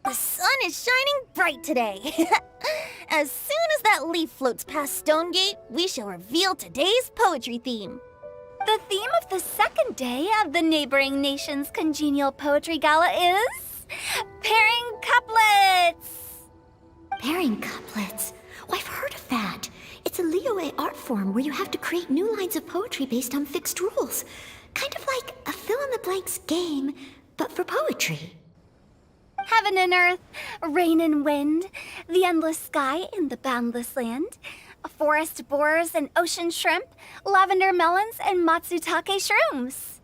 The sun is shining bright today. As soon as that leaf floats past Stonegate, we shall reveal today's poetry theme. The theme of the second day of the neighboring nation's congenial poetry gala is pairing couplets. Pairing couplets? Oh, I've heard of that. It's a Liyue art form where you have to create new lines of poetry based on fixed rules. Kind of like a fill-in-the-blanks game, but for poetry. Heaven and earth, rain and wind, the endless sky and the boundless land, forest boars and ocean shrimp, lavender melons and matsutake shrooms.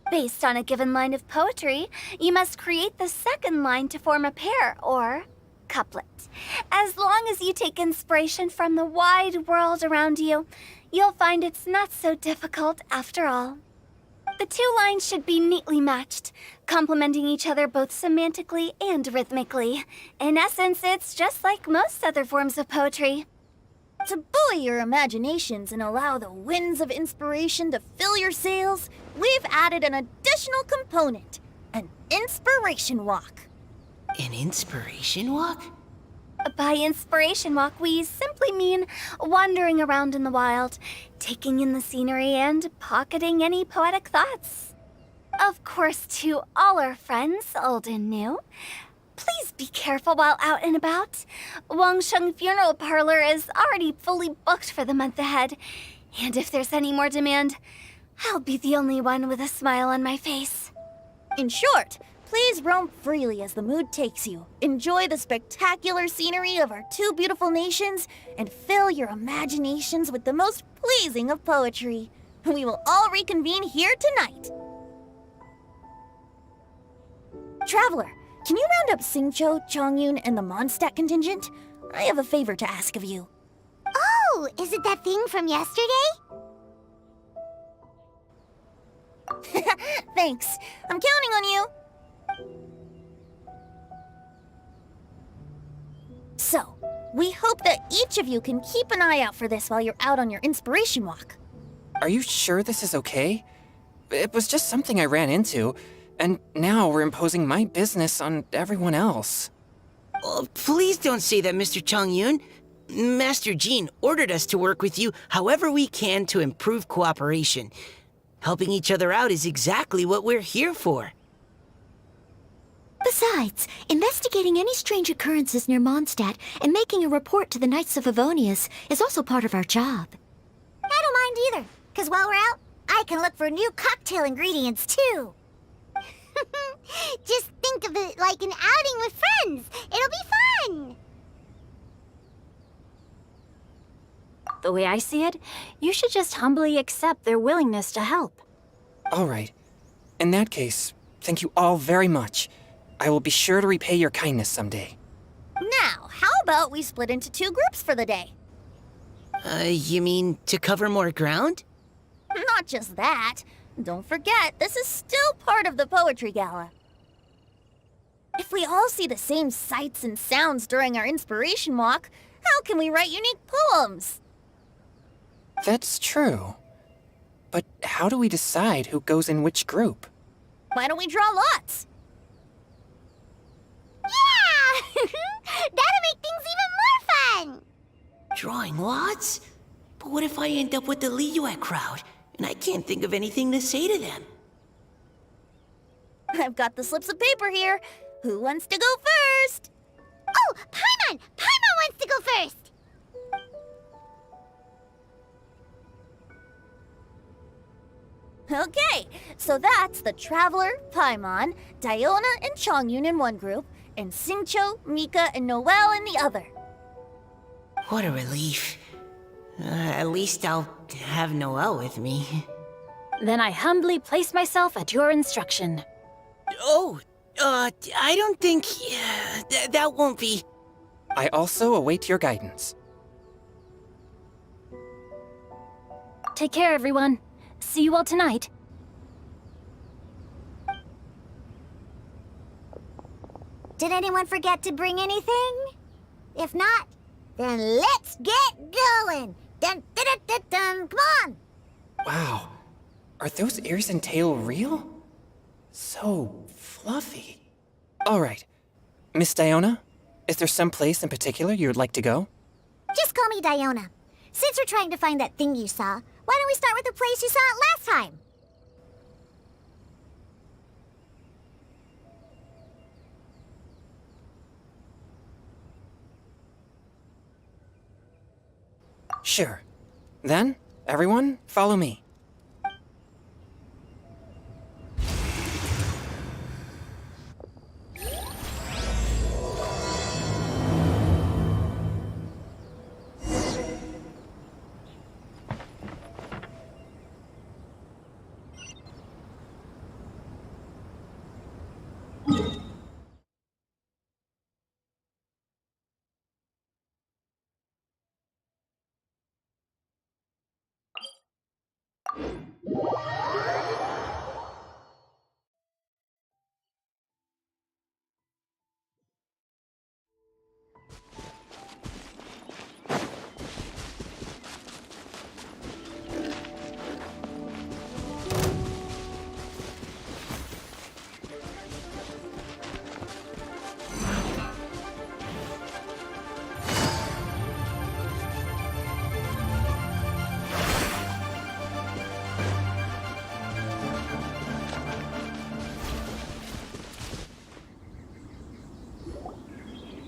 Based on a given line of poetry, you must create the second line to form a pair, or couplet. As long as you take inspiration from the wide world around you, you'll find it's not so difficult after all. The two lines should be neatly matched, complementing each other both semantically and rhythmically. In essence, it's just like most other forms of poetry. To buoy your imaginations and allow the winds of inspiration to fill your sails, we've added an additional component, an inspiration walk. An inspiration walk? By inspiration walk, we simply mean wandering around in the wild, taking in the scenery and pocketing any poetic thoughts. Of course, to all our friends, old and new, please be careful while out and about. Wangsheng Funeral Parlor is already fully booked for the month ahead, and if there's any more demand, I'll be the only one with a smile on my face. In short, please roam freely as the mood takes you. Enjoy the spectacular scenery of our two beautiful nations and fill your imaginations with the most pleasing of poetry. We will all reconvene here tonight. Traveler, can you round up Xingqiu, Chongyun, and the Mondstadt contingent? I have a favor to ask of you. Oh, is it that thing from yesterday? Thanks. I'm counting on you. So, we hope that each of you can keep an eye out for this while you're out on your inspiration walk. Are you sure this is okay? It was just something I ran into, and now we're imposing my business on everyone else. Oh, please don't say that, Mr. Chongyun. Master Jean ordered us to work with you however we can to improve cooperation. Helping each other out is exactly what we're here for. Besides, investigating any strange occurrences near Mondstadt and making a report to the Knights of Avonius is also part of our job. I don't mind either, because while we're out, I can look for new cocktail ingredients too. Just think of it like an outing with friends. It'll be fun. The way I see it, you should just humbly accept their willingness to help. All right. In that case, thank you all very much. I will be sure to repay your kindness someday. Now, how about we split into two groups for the day? You mean to cover more ground? Not just that. Don't forget, this is still part of the Poetry Gala. If we all see the same sights and sounds during our inspiration walk, how can we write unique poems? That's true. But how do we decide who goes in which group? Why don't we draw lots? Yeah! That'll make things even more fun! Drawing lots? But what if I end up with the Liyue crowd, and I can't think of anything to say to them? I've got the slips of paper here. Who wants to go first? Oh, Paimon! Paimon wants to go first! Okay, so that's the Traveler, Paimon, Diona, and Chongyun in one group, and Xingqiu, Mika, and Noelle in the other. What a relief. At least I'll have Noelle with me. Then I humbly place myself at your instruction. Oh, I don't think... that won't be... I also await your guidance. Take care, everyone. See you all tonight. Did anyone forget to bring anything? If not, then let's get going! Dun dun dun dun dun! Come on! Wow. Are those ears and tail real? So fluffy. All right. Miss Diona, is there some place in particular you would like to go? Just call me Diona. Since we're trying to find that thing you saw, why don't we start with the place you saw it last time? Sure. Then, everyone, follow me.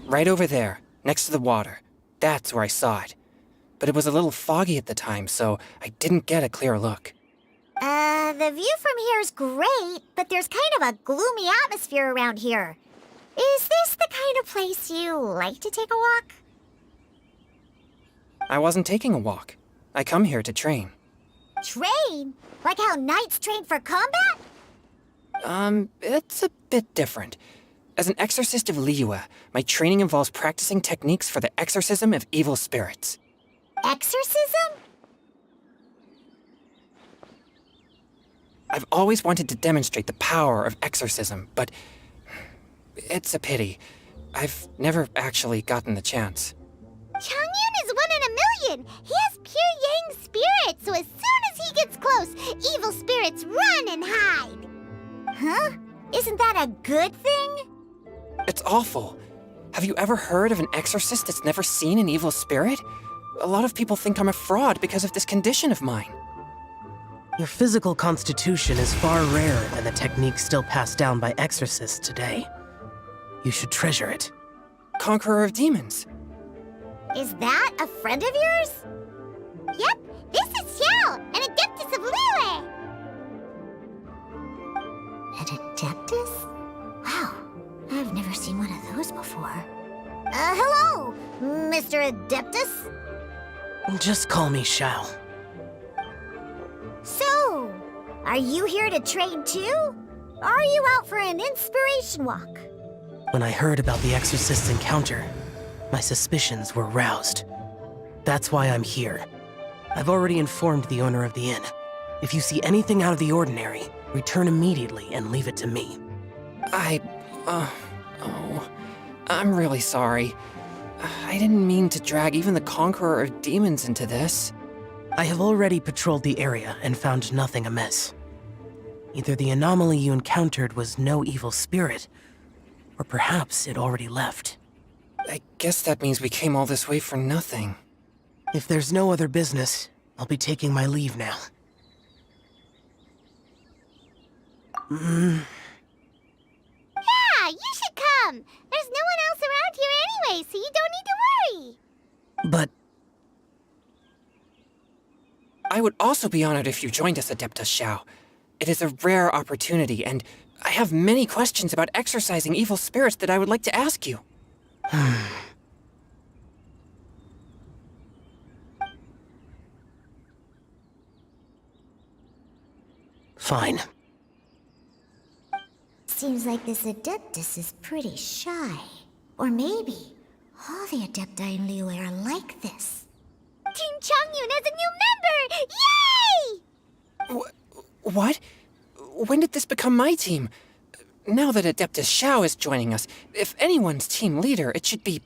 Right over there, next to the water. That's where I saw it. But it was a little foggy at the time, so I didn't get a clear look. The view from here is great, but there's kind of a gloomy atmosphere around here. Is this the kind of place you like to take a walk? I wasn't taking a walk. I come here to train. Train? Like how knights train for combat? It's a bit different. As an exorcist of Liyue, my training involves practicing techniques for the exorcism of evil spirits. Exorcism? I've always wanted to demonstrate the power of exorcism, but it's a pity. I've never actually gotten the chance. Changyun is 1 in a million! He has pure yang spirit, so as soon as he gets close, evil spirits run and hide! Huh? Isn't that a good thing? It's awful. Have you ever heard of an exorcist that's never seen an evil spirit? A lot of people think I'm a fraud because of this condition of mine. Your physical constitution is far rarer than the techniques still passed down by exorcists today. You should treasure it. Conqueror of demons. Is that a friend of yours? Yep, this is Xiao, an Adeptus of Liyue! An Adeptus? Wow, I've never seen one of those before. Hello, Mr. Adeptus? Just call me Xiao. So, are you here to train too? Or are you out for an inspiration walk? When I heard about the exorcist's encounter, my suspicions were roused. That's why I'm here. I've already informed the owner of the inn. If you see anything out of the ordinary, return immediately and leave it to me. I'm really sorry. I didn't mean to drag even the Conqueror of Demons into this. I have already patrolled the area and found nothing amiss. Either the anomaly you encountered was no evil spirit, or perhaps it already left. I guess that means we came all this way for nothing. If there's no other business, I'll be taking my leave now. Yeah, you should come! There's no one else around here anyway, so you don't need to worry! But I would also be honored if you joined us, Adeptus Xiao. It is a rare opportunity, and I have many questions about exorcising evil spirits that I would like to ask you. fine. Seems like this Adeptus is pretty shy. Or maybe all the Adepti in Liyue are like this. Team Changyun has a new member! Yay! What? When did this become my team? Now that Adeptus Xiao is joining us, if anyone's team leader, it should be...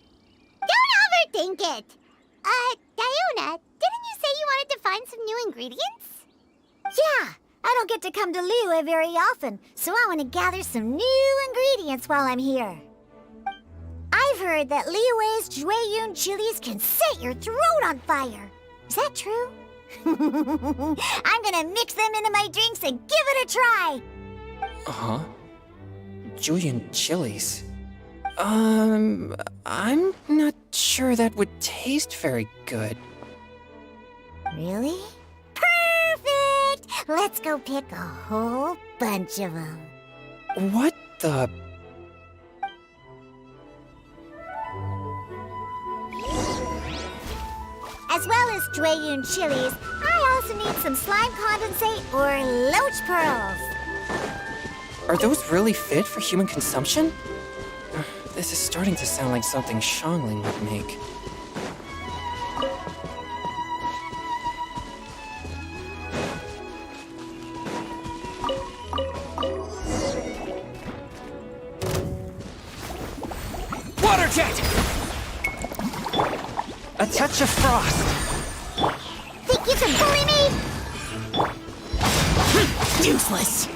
Don't overthink it! Diona, didn't you say you wanted to find some new ingredients? Yeah, I don't get to come to Liyue very often, so I want to gather some new ingredients while I'm here. I've heard that Liyue's Jueyun chilies can set your throat on fire. Is that true? I'm gonna mix them into my drinks and give it a try. Uh-huh. Julian chilies. I'm not sure that would taste very good. Really? Perfect! Let's go pick a whole bunch of them. What the... As well as Jueyun chilies, I also need some slime condensate or loach pearls. Are those really fit for human consumption? This is starting to sound like something Xiangling would make. Water jet! A touch of frost. Think you can bully me? Useless.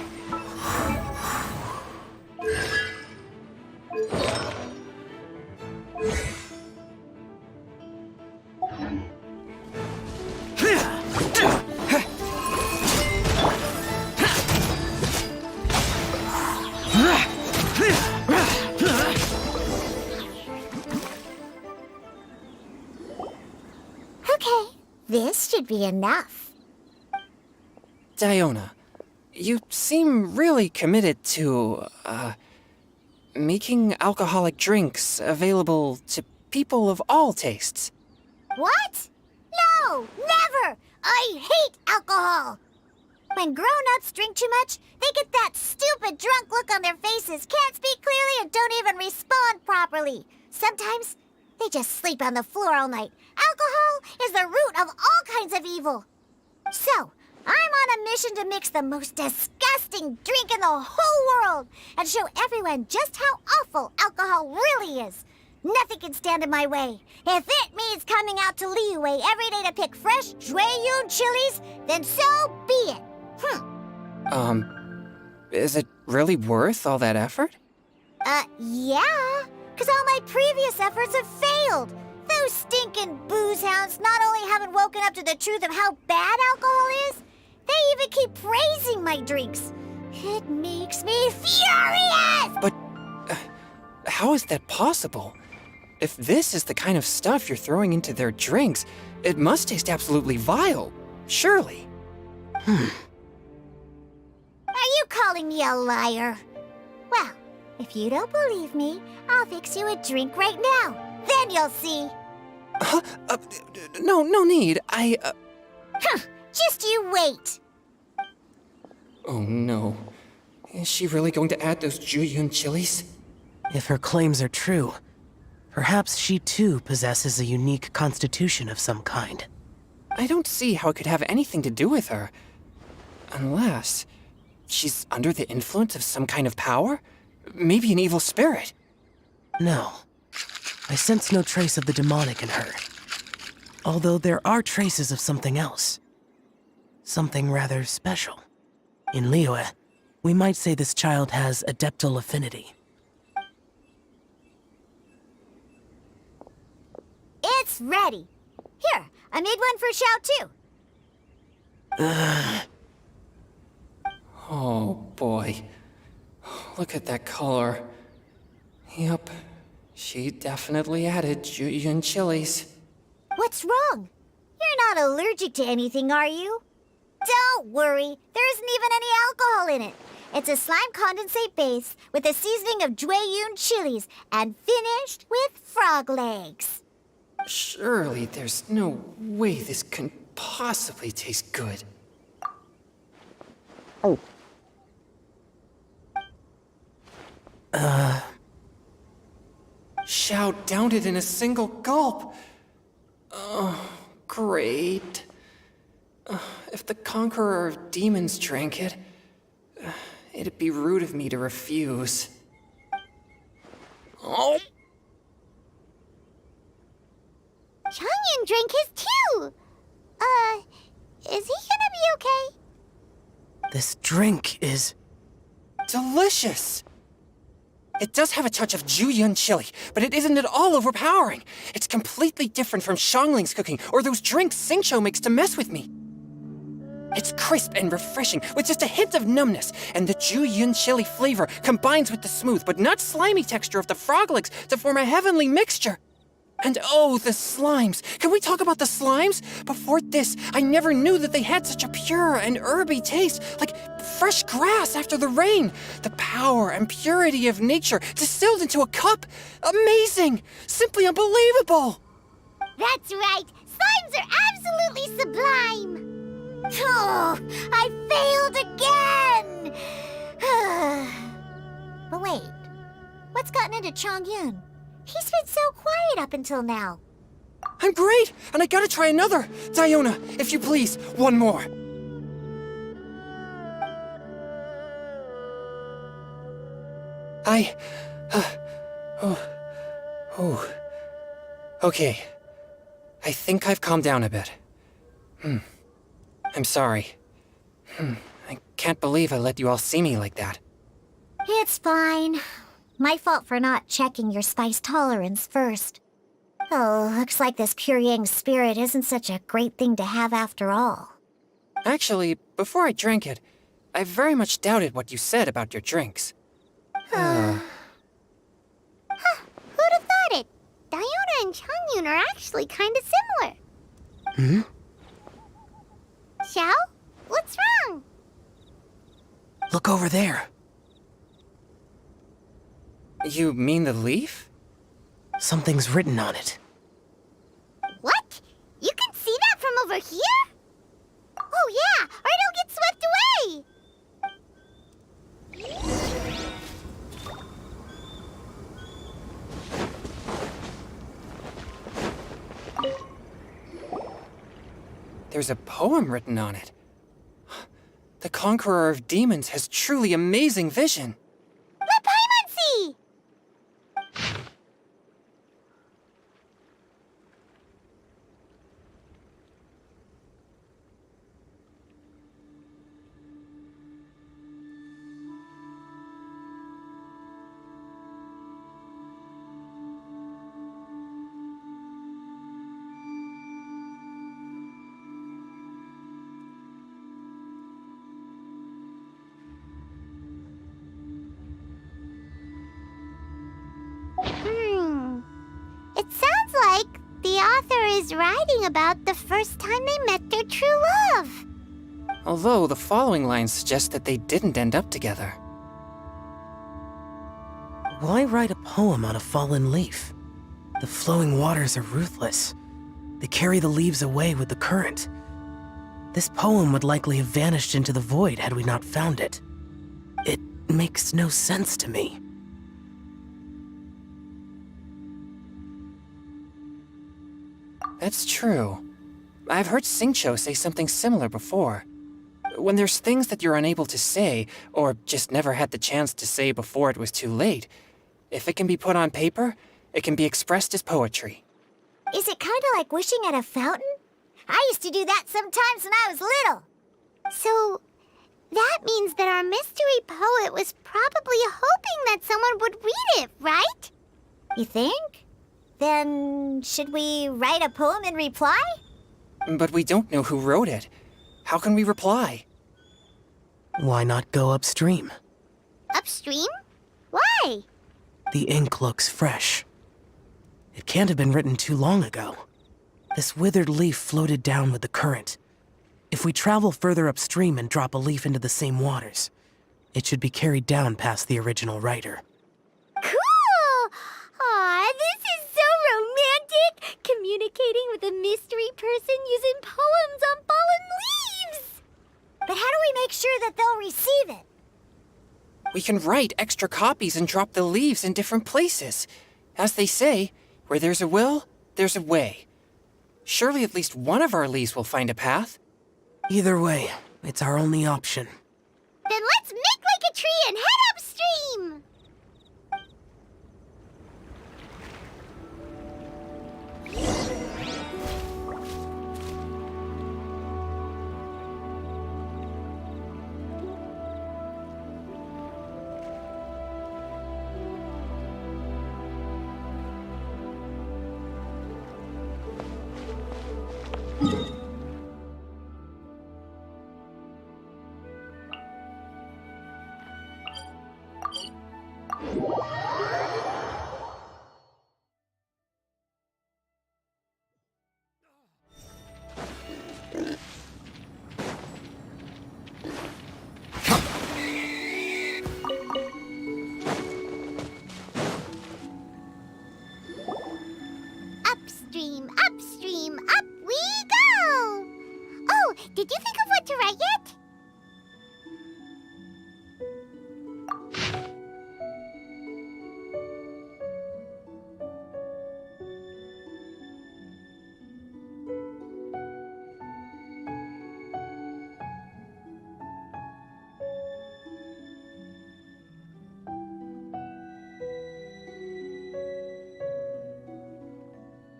Okay, this should be enough. Diona, you seem really committed to, making alcoholic drinks available to people of all tastes. What? No, never! I hate alcohol! When grown-ups drink too much, they get that stupid drunk look on their faces, can't speak clearly, and don't even respond properly. Sometimes, they just sleep on the floor all night. Alcohol is the root of all kinds of evil. So, I'm on a mission to mix the most disgusting drink in the whole world and show everyone just how awful alcohol really is. Nothing can stand in my way. If it means coming out to Liyue every day to pick fresh Jueyun chilies, then so be it. Is it really worth all that effort? Yeah. Because all my previous efforts have failed. Those stinking booze hounds not only haven't woken up to the truth of how bad alcohol is, they even keep praising my drinks. It makes me furious! But how is that possible? If this is the kind of stuff you're throwing into their drinks, it must taste absolutely vile, surely. Are you calling me a liar? Well, if you don't believe me, I'll fix you a drink right now. Then you'll see. No need. Just you wait. Oh no. Is she really going to add those Jueyun chilies? If her claims are true, perhaps she too possesses a unique constitution of some kind. I don't see how it could have anything to do with her. Unless she's under the influence of some kind of power? Maybe an evil spirit. No. I sense no trace of the demonic in her. Although there are traces of something else. Something rather special. In Liyue, we might say this child has adeptal affinity. It's ready. Here, I made one for Xiao too. Oh boy. Look at that color. Yep, she definitely added Jueyun chilies. What's wrong? You're not allergic to anything, are you? Don't worry, there isn't even any alcohol in it. It's a slime condensate base with a seasoning of Jueyun chilies and finished with frog legs. Surely there's no way this can possibly taste good. Xiao downed it in a single gulp. Oh, great. If the Conqueror of Demons drank it, it'd be rude of me to refuse. Oh! Changyan drank his too. Is he gonna be okay? This drink is... Delicious! It does have a touch of Jueyun chili, but it isn't at all overpowering. It's completely different from Xiangling's cooking or those drinks Xingqiu makes to mess with me. It's crisp and refreshing, with just a hint of numbness, and the Jueyun chili flavor combines with the smooth but not slimy texture of the frog legs to form a heavenly mixture. And oh, the slimes! Can we talk about the slimes? Before this, I never knew that they had such a pure and herby taste, like fresh grass after the rain. The power and purity of nature distilled into a cup. Amazing! Simply unbelievable! That's right! Slimes are absolutely sublime! Oh, I failed again! But wait, what's gotten into Chongyun? He's been so quiet up until now. I'm great, and I gotta try another. Diona, if you please, one more. Okay. I think I've calmed down a bit. I'm sorry. I can't believe I let you all see me like that. It's fine. My fault for not checking your spice tolerance first. Oh, looks like this pure yang spirit isn't such a great thing to have after all. Actually, before I drank it, I very much doubted what you said about your drinks. Who'd have thought it? Diona and Chongyun are actually kind of similar. Xiao? What's wrong? Look over there. You mean the leaf? Something's written on it. What? You can see that from over here? Oh yeah, or it'll get swept away! There's a poem written on it. The Conqueror of Demons has truly amazing vision. Let Paimon see! It sounds like the author is writing about the first time they met their true love. Although the following lines suggest that they didn't end up together. Why write a poem on a fallen leaf? The flowing waters are ruthless. They carry the leaves away with the current. This poem would likely have vanished into the void had we not found it. It makes no sense to me. That's true. I've heard Xingqiu say something similar before. When there's things that you're unable to say, or just never had the chance to say before it was too late, if it can be put on paper, it can be expressed as poetry. Is it kind of like wishing at a fountain? I used to do that sometimes when I was little. So, that means that our mystery poet was probably hoping that someone would read it, right? You think? Then, should we write a poem in reply? But we don't know who wrote it. How can we reply? Why not go upstream? Upstream? Why? The ink looks fresh. It can't have been written too long ago. This withered leaf floated down with the current. If we travel further upstream and drop a leaf into the same waters, it should be carried down past the original writer. Cool! Aw, this is so romantic! Communicating with a mystery person using poems on fallen leaves! But how do we make sure that they'll receive it? We can write extra copies and drop the leaves in different places. As they say, where there's a will, there's a way. Surely at least one of our leaves will find a path. Either way, it's our only option. Then let's make like a tree and head upstream! upstream, upstream, up we go! Oh, did you think of what to write yet?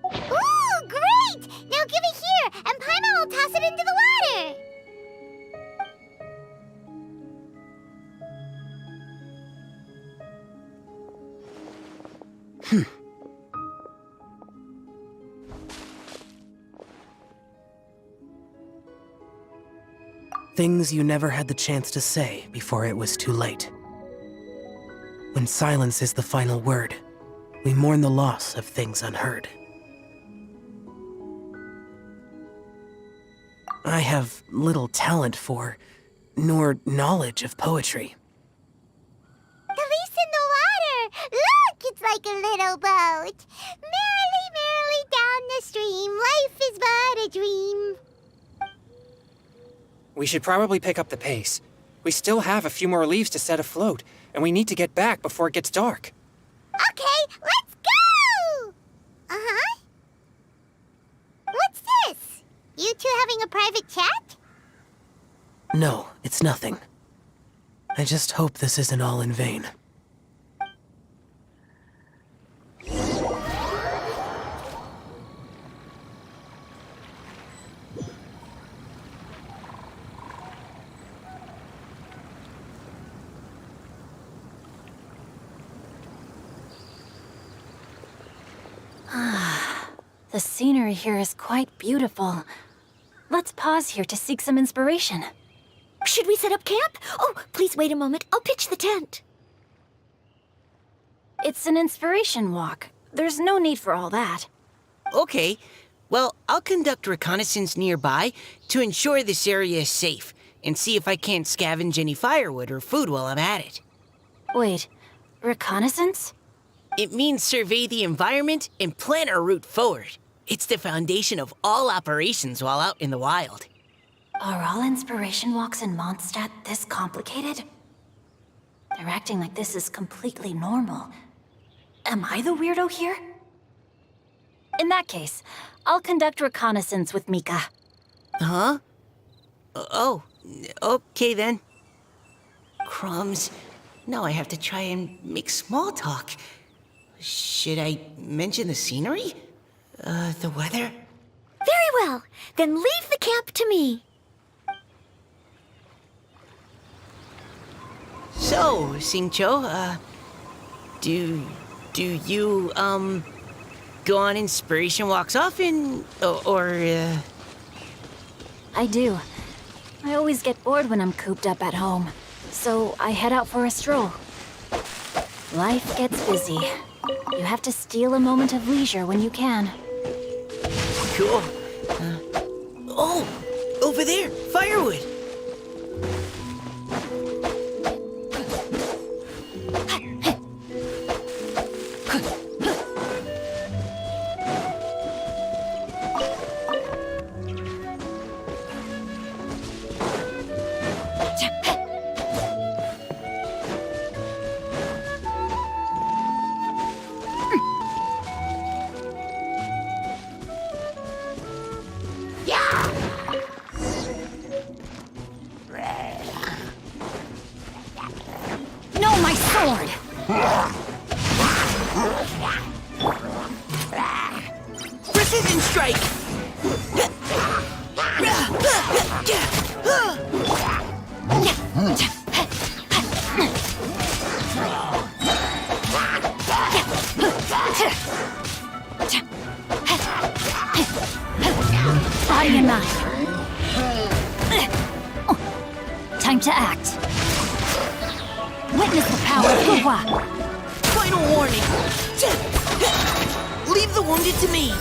Ooh, great! Now give it here, and Paimon will toss it into the water. Things you never had the chance to say before it was too late. When silence is the final word, we mourn the loss of things unheard. I have little talent for, nor knowledge of poetry. The leaf's in the water. Look, it's like a little boat. Merrily, merrily down the stream. Life is but a dream. We should probably pick up the pace. We still have a few more leaves to set afloat, and we need to get back before it gets dark. Okay, let's go! Uh-huh. What's this? You two having a private chat? No, it's nothing. I just hope this isn't all in vain. The scenery here is quite beautiful. Let's pause here to seek some inspiration. Should we set up camp? Oh, please wait a moment. I'll pitch the tent. It's an inspiration walk. There's no need for all that. Okay, well, I'll conduct reconnaissance nearby to ensure this area is safe and see if I can't scavenge any firewood or food while I'm at it. Wait, reconnaissance? It means survey the environment and plan our route forward. It's the foundation of all operations while out in the wild. Are all inspiration walks in Mondstadt this complicated? They're acting like this is completely normal. Am I the weirdo here? In that case, I'll conduct reconnaissance with Mika. Huh? Oh, okay then. Crumbs. Now I have to try and make small talk. Should I mention the scenery? The weather? Very well. Then leave the camp to me. So, Singcho, do you, go on inspiration walks often, or I do. I always get bored when I'm cooped up at home, so I head out for a stroll. Life gets busy. You have to steal a moment of leisure when you can. Cool. Oh, over there, firewood. No, my sword! Precision strike! Body and mind. Time to act. Witness the power of Hua. Final warning! Leave the wounded to me!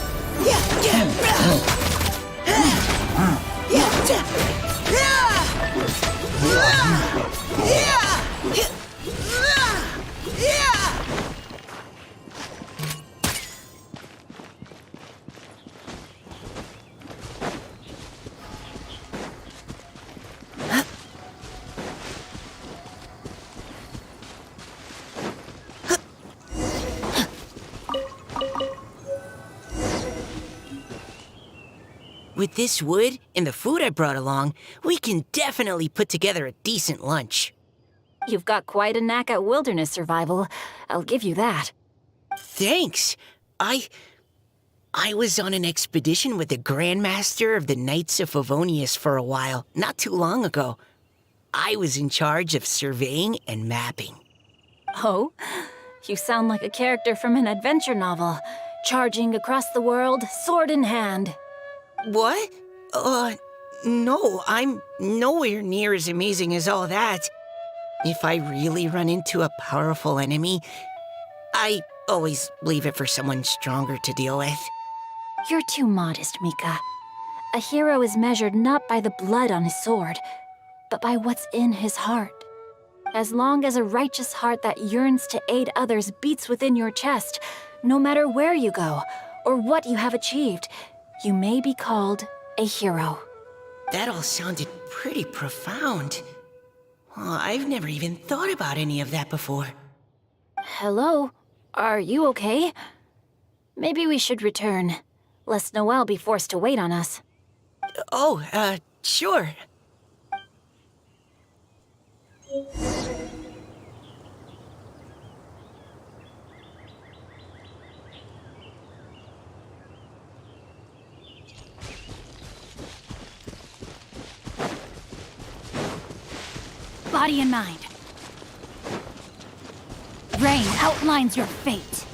With this wood and the food I brought along, we can definitely put together a decent lunch. You've got quite a knack at wilderness survival. I'll give you that. Thanks. I was on an expedition with the Grandmaster of the Knights of Favonius for a while, not too long ago. I was in charge of surveying and mapping. Oh? You sound like a character from an adventure novel, charging across the world, sword in hand. What? No, I'm nowhere near as amazing as all that. If I really run into a powerful enemy, I always leave it for someone stronger to deal with. You're too modest, Mika. A hero is measured not by the blood on his sword, but by what's in his heart. As long as a righteous heart that yearns to aid others beats within your chest, no matter where you go or what you have achieved, you may be called a hero. That all sounded pretty profound. I've never even thought about any of that before. Hello? Are you okay? Maybe we should return, lest Noelle be forced to wait on us. Sure. Body and mind. Rain outlines your fate.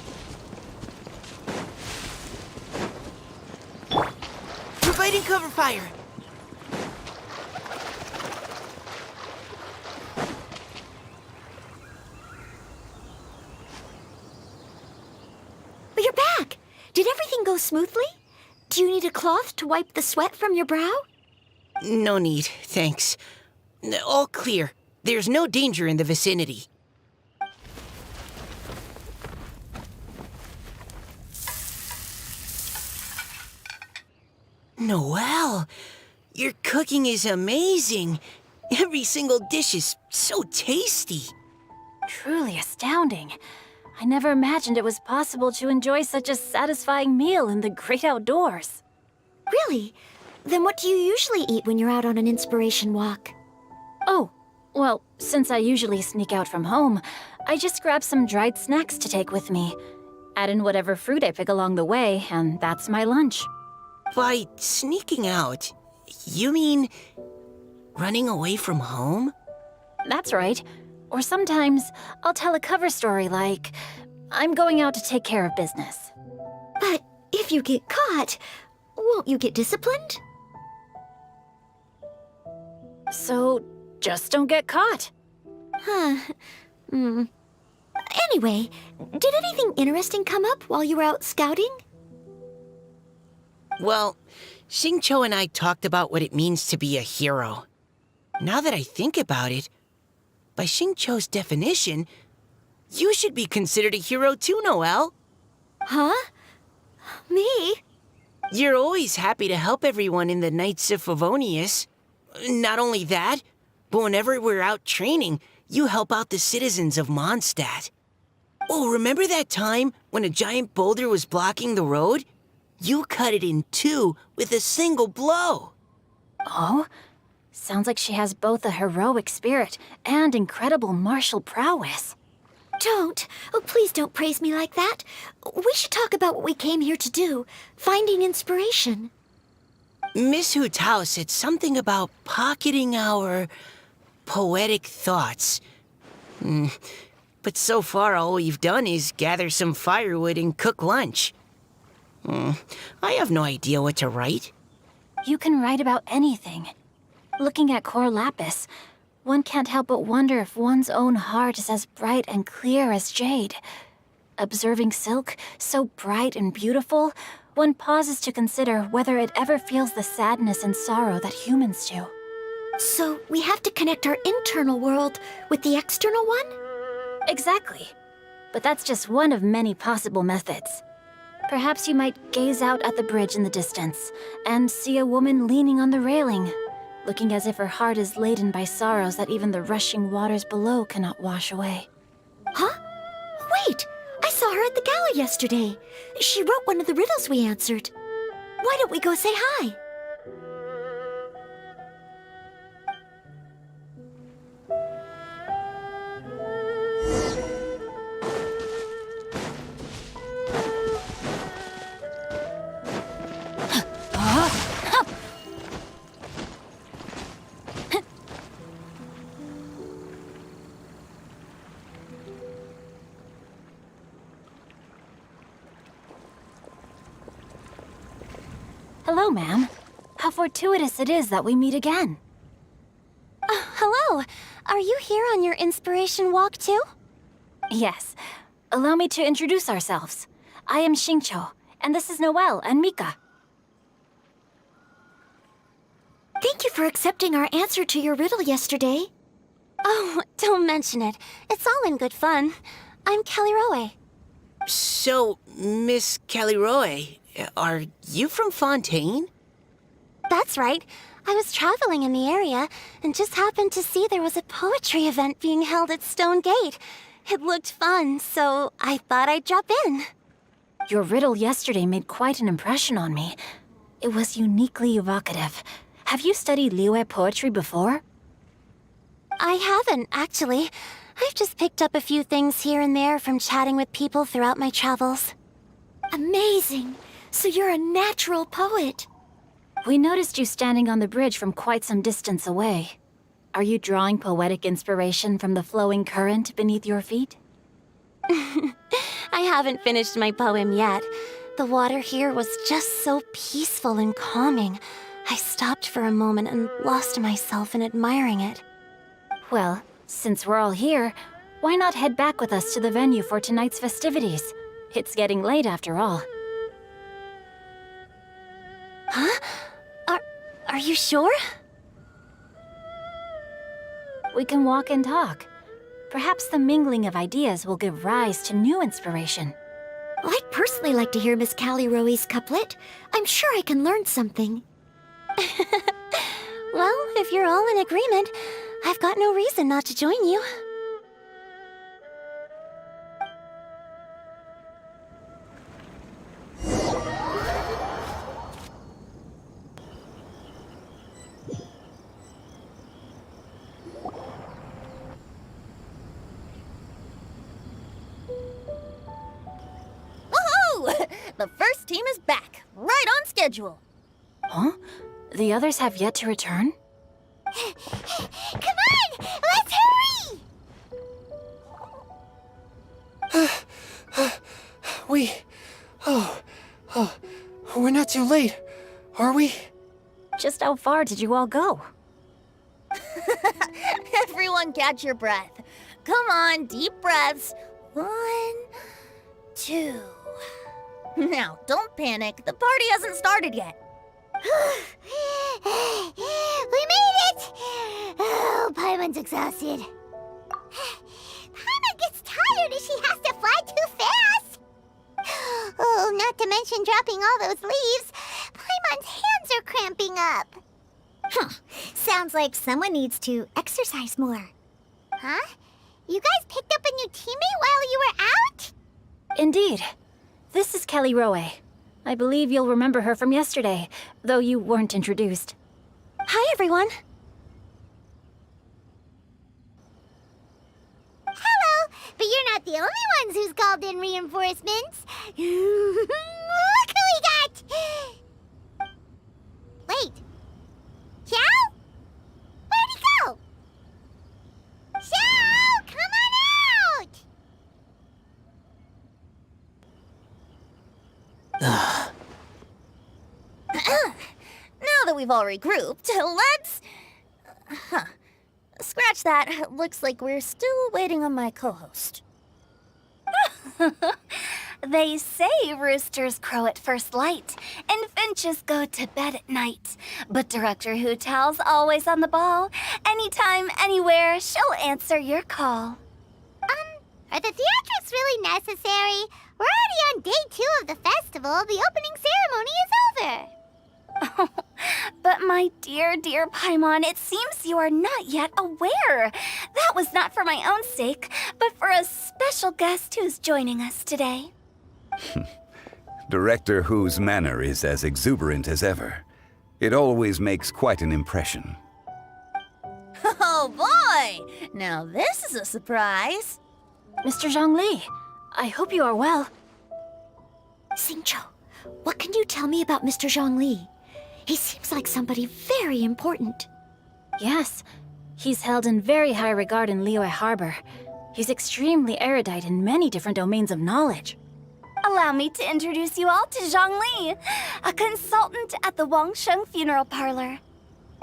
Providing cover fire. But you're back! Did everything go smoothly? Do you need a cloth to wipe the sweat from your brow? No need, thanks. All clear. There's no danger in the vicinity. Noelle, your cooking is amazing. Every single dish is so tasty. Truly astounding. I never imagined it was possible to enjoy such a satisfying meal in the great outdoors. Really? Then what do you usually eat when you're out on an inspiration walk? Oh, well, since I usually sneak out from home, I just grab some dried snacks to take with me. Add in whatever fruit I pick along the way, and that's my lunch. By sneaking out, you mean running away from home? That's right. Or sometimes I'll tell a cover story like, I'm going out to take care of business. But if you get caught, won't you get disciplined? So, just don't get caught. Huh. Anyway, did anything interesting come up while you were out scouting? Well, Xingqiu and I talked about what it means to be a hero. Now that I think about it, by Xingqiu's definition, you should be considered a hero too, Noelle. Huh? Me? You're always happy to help everyone in the Knights of Favonius. Not only that, but whenever we're out training, you help out the citizens of Mondstadt. Oh, remember that time when a giant boulder was blocking the road? You cut it in two with a single blow. Oh? Sounds like she has both a heroic spirit and incredible martial prowess. Don't. Oh, please don't praise me like that. We should talk about what we came here to do, finding inspiration. Miss Hu Tao said something about pocketing our poetic thoughts. But so far, all we've done is gather some firewood and cook lunch. I have no idea what to write. You can write about anything. Looking at Cor Lapis, one can't help but wonder if one's own heart is as bright and clear as jade. Observing silk, so bright and beautiful, one pauses to consider whether it ever feels the sadness and sorrow that humans do. So we have to connect our internal world with the external one? Exactly. But that's just one of many possible methods. Perhaps you might gaze out at the bridge in the distance and see a woman leaning on the railing, looking as if her heart is laden by sorrows that even the rushing waters below cannot wash away. Huh? Wait! I saw her at the gala yesterday. She wrote one of the riddles we answered. Why don't we go say hi? Hello, ma'am. How fortuitous it is that we meet again. Hello. Are you here on your inspiration walk too? Yes. Allow me to introduce ourselves. I am Xingqiu, and this is Noelle and Mika. Thank you for accepting our answer to your riddle yesterday. Oh, don't mention it. It's all in good fun. I'm Kelly Rowe. So, Miss Caliroe, are you from Fontaine? That's right. I was traveling in the area and just happened to see there was a poetry event being held at Stone Gate. It looked fun, so I thought I'd drop in. Your riddle yesterday made quite an impression on me. It was uniquely evocative. Have you studied Liyue poetry before? I haven't, actually. I've just picked up a few things here and there from chatting with people throughout my travels. Amazing! So you're a natural poet. We noticed you standing on the bridge from quite some distance away. Are you drawing poetic inspiration from the flowing current beneath your feet? I haven't finished my poem yet. The water here was just so peaceful and calming. I stopped for a moment and lost myself in admiring it. Well, since we're all here, why not head back with us to the venue for tonight's festivities? It's getting late after all. Huh? Are you sure? We can walk and talk. Perhaps the mingling of ideas will give rise to new inspiration. I'd personally like to hear Miss Callie Rowe's couplet. I'm sure I can learn something. Well, if you're all in agreement, I've got no reason not to join you. Woohoo! The first team is back, right on schedule. Huh? The others have yet to return? Come on! Let's hurry! We're not too late, are we? Just how far did you all go? Everyone catch your breath. Come on, deep breaths. 1, 2. Now, don't panic. The party hasn't started yet. We made it! Oh, Paimon's exhausted. Paimon gets tired if she has to fly too fast. Oh, not to mention dropping all those leaves. Paimon's hands are cramping up. Sounds like someone needs to exercise more. Huh? You guys picked up a new teammate while you were out? Indeed. This is Kelly Rowe. I believe you'll remember her from yesterday, though you weren't introduced. Hi, everyone. Hello, but you're not the only ones who's called in reinforcements. Look who we got! Wait. Xiao? Where'd he go? Xiao, come on out! Now that we've all regrouped, let's... Scratch that. Looks like we're still waiting on my co-host. They say roosters crow at first light, and finches go to bed at night. But Director Hu Tao's always on the ball. Anytime, anywhere, she'll answer your call. Are the theatrics really necessary? We're already on day 2 of the festival. The opening ceremony is over. But my dear, dear Paimon, it seems you are not yet aware. That was not for my own sake, but for a special guest who's joining us today. Director Hu's manner is as exuberant as ever. It always makes quite an impression. Oh boy! Now this is a surprise. Mr. Zhongli, I hope you are well. Xingqiu, what can you tell me about Mr. Zhongli? He seems like somebody very important. Yes, he's held in very high regard in Liyue Harbor. He's extremely erudite in many different domains of knowledge. Allow me to introduce you all to Zhongli, a consultant at the Wangsheng Funeral Parlor.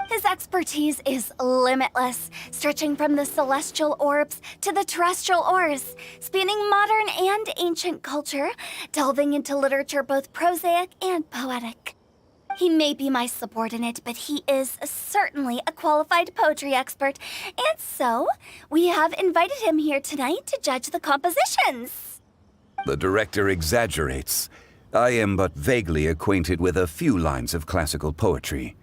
His expertise is limitless, stretching from the celestial orbs to the terrestrial ores, spanning modern and ancient culture, delving into literature both prosaic and poetic. He may be my subordinate, but he is certainly a qualified poetry expert, and so we have invited him here tonight to judge the compositions. The director exaggerates. I am but vaguely acquainted with a few lines of classical poetry.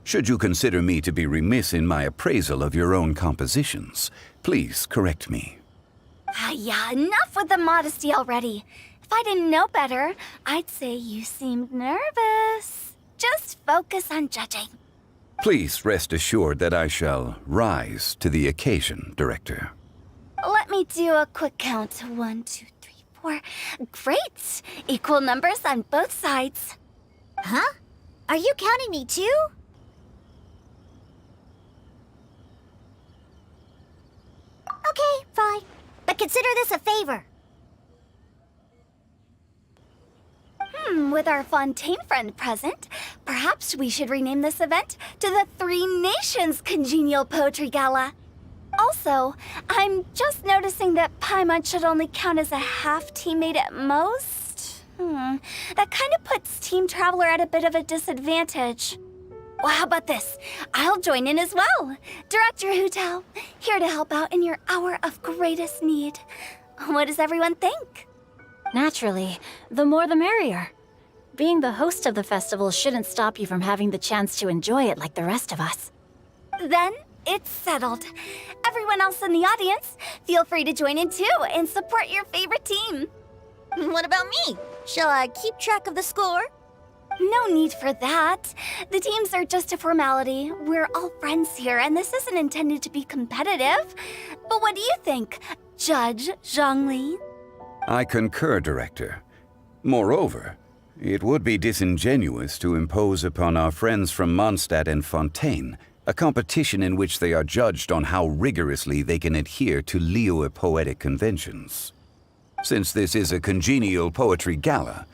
Should you consider me to be remiss in my appraisal of your own compositions, please correct me. Yeah, enough with the modesty already. If I didn't know better, I'd say you seemed nervous. Just focus on judging. Please rest assured that I shall rise to the occasion, Director. Let me do a quick count. 1, 2, 3, 4. Great! Equal numbers on both sides. Huh? Are you counting me too? Okay, fine. But consider this a favor. With our Fontaine friend present, perhaps we should rename this event to the Three Nations Congenial Poetry Gala. Also, I'm just noticing that Paimon should only count as a half teammate at most. That kind of puts Team Traveler at a bit of a disadvantage. Well, how about this? I'll join in as well. Director Hu Tao, here to help out in your hour of greatest need. What does everyone think? Naturally, the more the merrier. Being the host of the festival shouldn't stop you from having the chance to enjoy it like the rest of us. Then it's settled. Everyone else in the audience, feel free to join in too and support your favorite team. What about me? Shall I keep track of the score? No need for that. The teams are just a formality. We're all friends here, and this isn't intended to be competitive. But what do you think, Judge Zhongli? I concur, Director. Moreover, it would be disingenuous to impose upon our friends from Mondstadt and Fontaine a competition in which they are judged on how rigorously they can adhere to Liyue poetic conventions. Since this is a congenial poetry gala,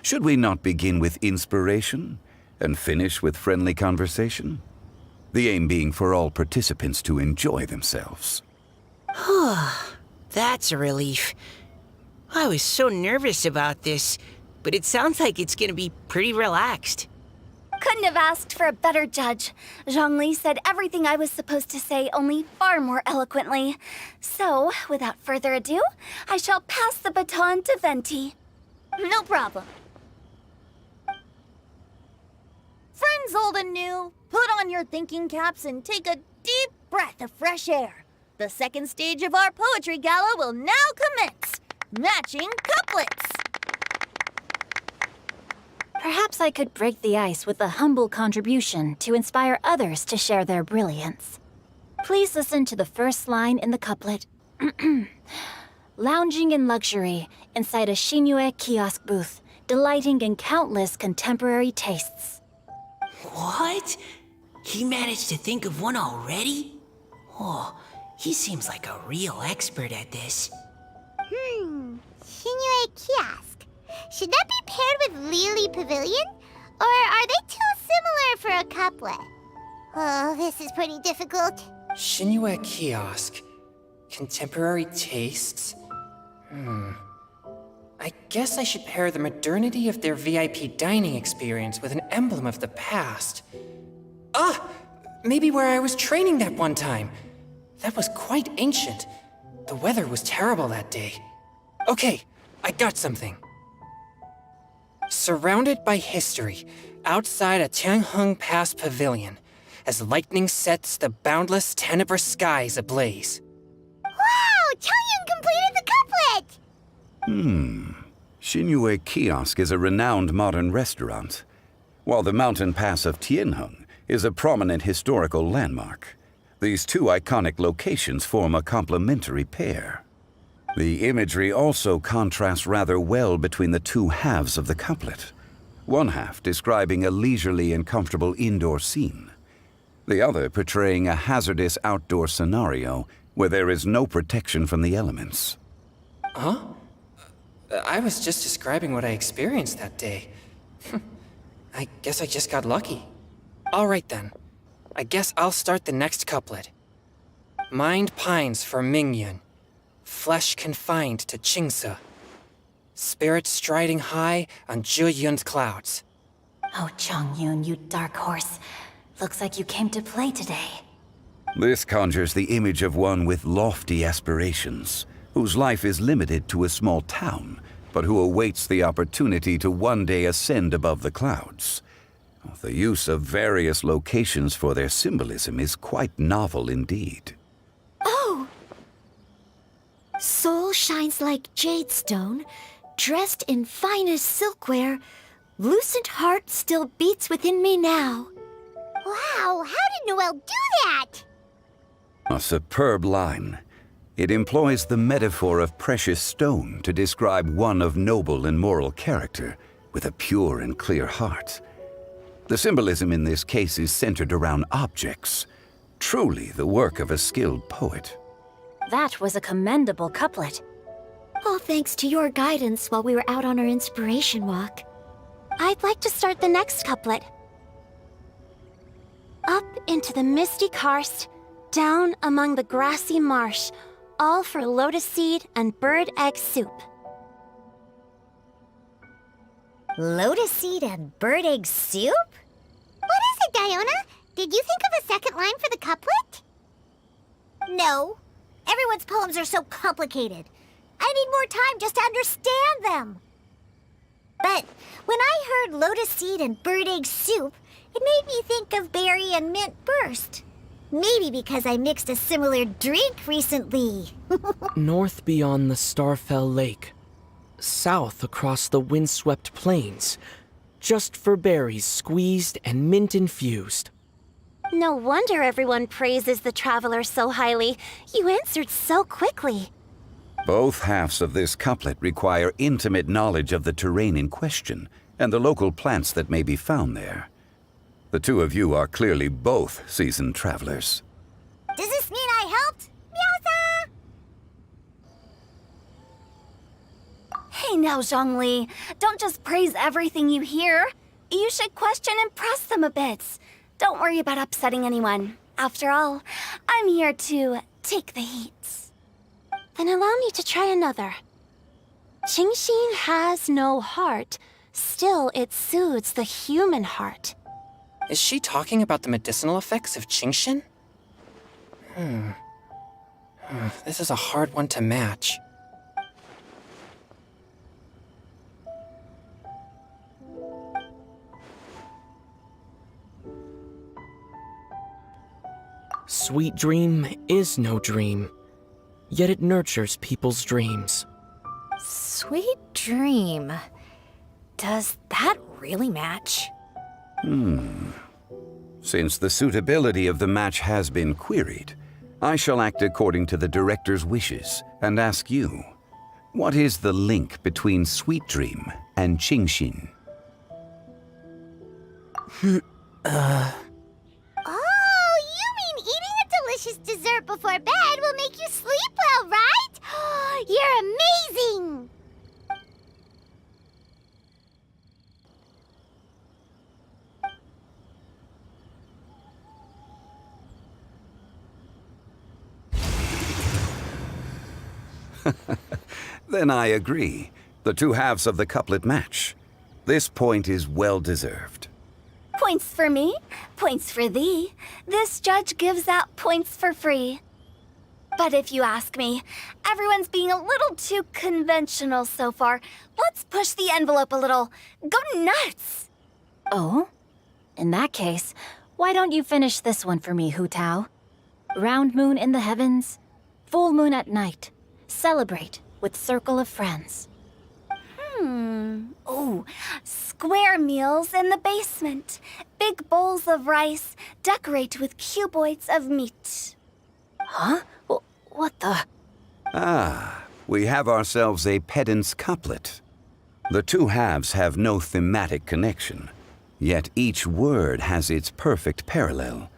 should we not begin with inspiration and finish with friendly conversation? The aim being for all participants to enjoy themselves. That's a relief. I was so nervous about this, but it sounds like it's gonna be pretty relaxed. Couldn't have asked for a better judge. Zhongli said everything I was supposed to say, only far more eloquently. So, without further ado, I shall pass the baton to Venti. No problem. Friends old and new, put on your thinking caps and take a deep breath of fresh air. The second stage of our poetry gala will now commence. Matching couplets. Perhaps I could break the ice with a humble contribution to inspire others to share their brilliance. Please listen to the first line in the couplet. Lounging in luxury inside a Shinue kiosk booth, delighting in countless contemporary tastes. What? He managed to think of one already? Oh, he seems like a real expert at this. Shinue Kiosk. Should that be paired with Lily Pavilion? Or are they too similar for a couplet? Oh, this is pretty difficult. Shinue Kiosk. Contemporary tastes? I guess I should pair the modernity of their VIP dining experience with an emblem of the past. Maybe where I was training that one time. That was quite ancient. The weather was terrible that day. Okay, I got something. Surrounded by history, outside a Tianheng Pass pavilion, as lightning sets the boundless tenebrous skies ablaze. Wow! Changyun completed the couplet! Shinue Kiosk is a renowned modern restaurant, while the mountain pass of Tianheng is a prominent historical landmark. These two iconic locations form a complementary pair. The imagery also contrasts rather well between the two halves of the couplet. One half describing a leisurely and comfortable indoor scene, the other portraying a hazardous outdoor scenario where there is no protection from the elements. I was just describing what I experienced that day. I guess I just got lucky. All right then. I guess I'll start the next couplet. Mind pines for Mingyun, flesh confined to Qingse, spirit striding high on Zheyun's clouds. Oh, Chongyun, you dark horse. Looks like you came to play today. This conjures the image of one with lofty aspirations, whose life is limited to a small town, but who awaits the opportunity to one day ascend above the clouds. The use of various locations for their symbolism is quite novel indeed. Oh! Soul shines like jadestone, dressed in finest silkware. Lucent heart still beats within me now. Wow, how did Noelle do that? A superb line. It employs the metaphor of precious stone to describe one of noble and moral character, with a pure and clear heart. The symbolism in this case is centered around objects, truly the work of a skilled poet. That was a commendable couplet. All thanks to your guidance while we were out on our inspiration walk. I'd like to start the next couplet. Up into the misty karst, down among the grassy marsh, all for lotus seed and bird egg soup. Lotus seed and bird egg soup? What is it, Diona? Did you think of a second line for the couplet? No. Everyone's poems are so complicated. I need more time just to understand them. But when I heard lotus seed and bird egg soup, it made me think of berry and mint burst. Maybe because I mixed a similar drink recently. North beyond the Starfell Lake. South across the windswept plains. Just for berries squeezed and mint infused. No wonder everyone praises the traveler so highly. You answered so quickly. Both halves of this couplet require intimate knowledge of the terrain in question and the local plants that may be found there. The two of you are clearly both seasoned travelers. Does this mean I helped? Meowsa! Hey now, Zhongli. Don't just praise everything you hear. You should question and press them a bit. Don't worry about upsetting anyone. After all, I'm here to take the heat. Then allow me to try another. Qingxin has no heart. Still, it soothes the human heart. Is she talking about the medicinal effects of Qingxin? This is a hard one to match. Sweet dream is no dream, yet it nurtures people's dreams. Sweet dream. Does that really match? Since the suitability of the match has been queried, I shall act according to the director's wishes and ask you, what is the link between Sweet Dream and Qingxin? Oh, you mean eating a delicious dessert before bed will make you sleep well, right? You're amazing! Then I agree. The two halves of the couplet match. This point is well deserved. Points for me, points for thee. This judge gives out points for free. But if you ask me, everyone's being a little too conventional so far. Let's push the envelope a little. Go nuts! Oh? In that case, why don't you finish this one for me, Hu Tao? Round moon in the heavens, full moon at night. Celebrate with circle of friends. Oh, square meals in the basement. Big bowls of rice, decorate with cuboids of meat. Huh? What the? Ah, we have ourselves a pedant's couplet. The two halves have no thematic connection, yet each word has its perfect parallel,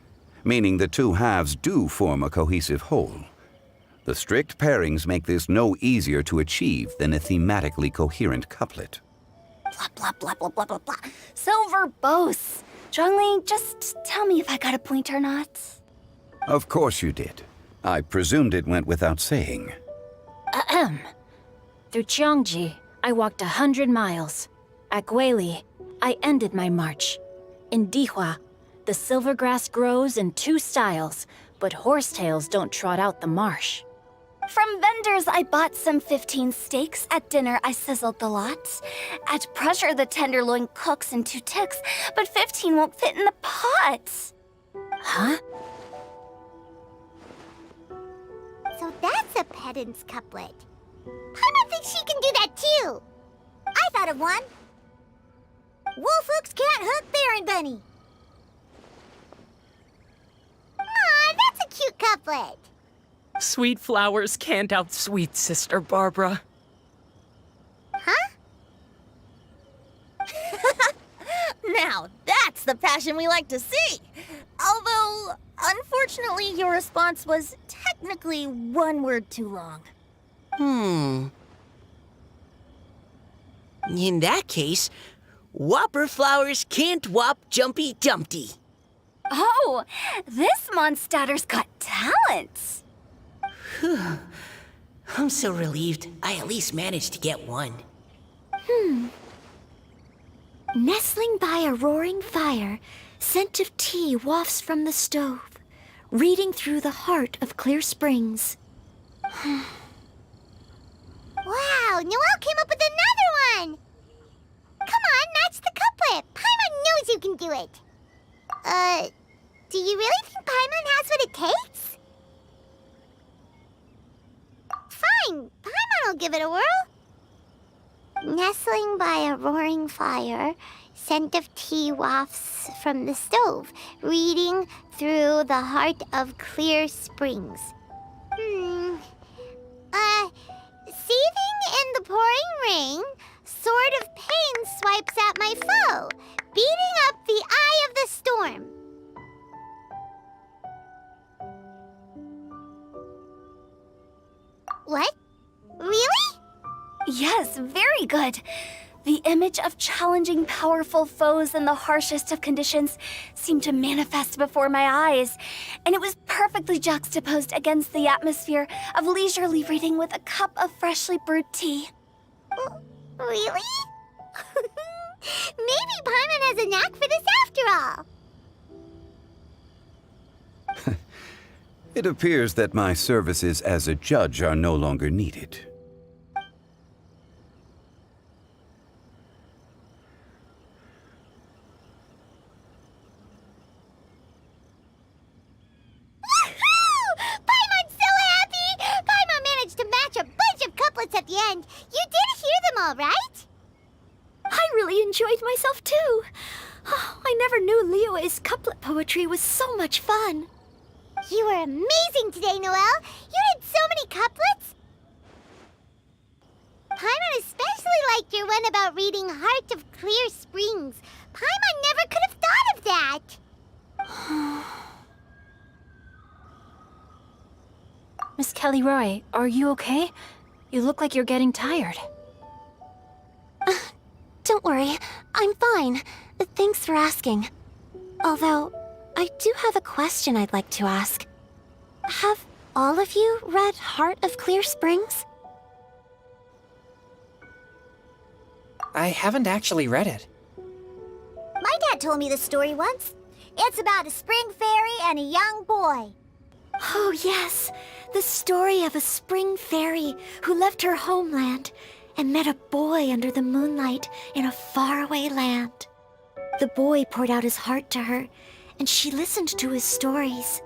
meaning the two halves do form a cohesive whole. The strict pairings make this no easier to achieve than a thematically coherent couplet. Blah, blah, blah, blah, blah, blah, blah. So verbose. Zhongli, just tell me if I got a point or not. Of course you did. I presumed it went without saying. Ahem. Through Cheongji, I walked 100 miles. At Guili, I ended my march. In Dihua, the silver grass grows in 2 styles, but horsetails don't trot out the marsh. From vendors, I bought some 15 steaks. At dinner, I sizzled the lot. At pressure, the tenderloin cooks in 2 ticks, but 15 won't fit in the pot. Huh? So that's a pedant's couplet. Paimon thinks she can do that too. I thought of one. Wolf hooks can't hook Baron Bunny. Aw, that's a cute couplet. Sweet flowers can't outsweet Sister Barbara. Huh? Now, that's the passion we like to see. Although, unfortunately, your response was technically 1 word too long. In that case, Whopper flowers can't whop Jumpy Dumpty. Oh, this Mondstadter's got talent. I'm so relieved I at least managed to get 1. Nestling by a roaring fire, scent of tea wafts from the stove, reading through the heart of Clear Springs. Wow, Noelle came up with another one! Come on, match the couplet. Paimon knows you can do it. Do you really think Paimon has what it takes? Fine, Paimon will give it a whirl. Nestling by a roaring fire, scent of tea wafts from the stove, reading through the heart of Clear Springs. Seething in the pouring rain, sword of pain swipes at my foe, beating up the eye of the storm. What? Really? Yes, very good. The image of challenging powerful foes in the harshest of conditions seemed to manifest before my eyes, and it was perfectly juxtaposed against the atmosphere of leisurely reading with a cup of freshly brewed tea. Really? Maybe Paimon has a knack for this after all. It appears that my services as a judge are no longer needed. Paimon's so happy! Paimon managed to match a bunch of couplets at the end. You did hear them all, right? I really enjoyed myself too. Oh, I never knew Liyue's couplet poetry was so much fun. You were amazing today, Noelle. You did so many couplets. Paimon especially liked your one about reading Heart of Clear Springs. Paimon never could have thought of that. Miss Kelly Roy, are you okay? You look like you're getting tired. Don't worry, I'm fine. Thanks for asking. Although, I do have a question I'd like to ask. Have all of you read Heart of Clear Springs? I haven't actually read it. My dad told me the story once. It's about a spring fairy and a young boy. Oh, yes. The story of a spring fairy who left her homeland and met a boy under the moonlight in a faraway land. The boy poured out his heart to her, and she listened to his stories.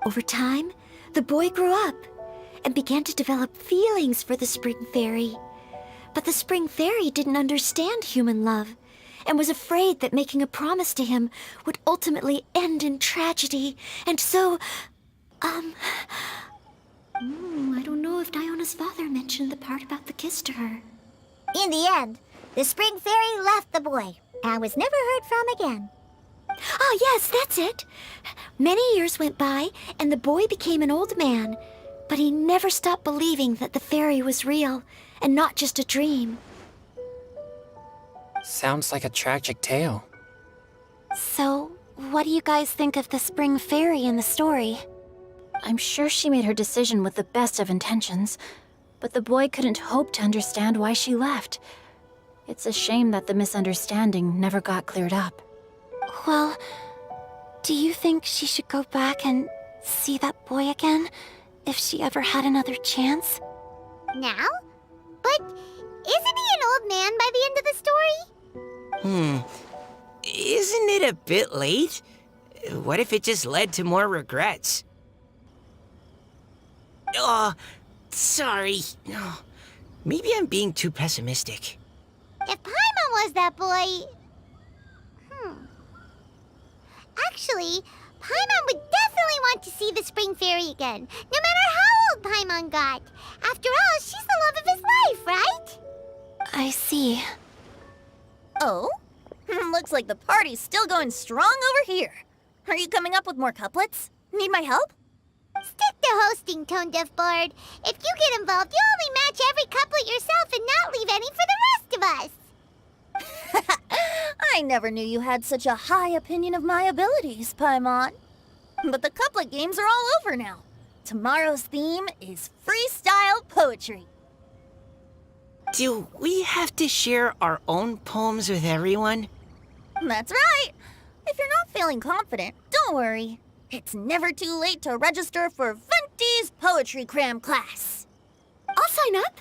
Over time, the boy grew up and began to develop feelings for the spring fairy. But the spring fairy didn't understand human love and was afraid that making a promise to him would ultimately end in tragedy. And so, I don't know if Diona's father mentioned the part about the kiss to her. In the end, the spring fairy left the boy and was never heard from again. Oh, yes, that's it. Many years went by, and the boy became an old man. but he never stopped believing that the fairy was real and not just a dream. Sounds like a tragic tale. So, what do you guys think of the spring fairy in the story? I'm sure she made her decision with the best of intentions, but the boy couldn't hope to understand why she left. It's a shame that the misunderstanding never got cleared up. Well, do you think she should go back and see that boy again if she ever had another chance? Now? But isn't he an old man by the end of the story? Isn't it a bit late? What if it just led to more regrets? Oh, sorry. Oh, maybe I'm being too pessimistic. If Paimon was that boy... Actually, Paimon would definitely want to see the spring fairy again, no matter how old Paimon got. After all, she's the love of his life, right? I see. Oh? Looks like the party's still going strong over here. Are you coming up with more couplets? Need my help? Stick to hosting, Tone Deaf Bard. If you get involved, you'll only match every couplet yourself and not leave any for the rest of us. I never knew you had such a high opinion of my abilities, Paimon. But the couplet games are all over now. Tomorrow's theme is freestyle poetry. Do we have to share our own poems with everyone? That's right. If you're not feeling confident, don't worry. It's never too late to register for Venti's Poetry Cram class. I'll sign up.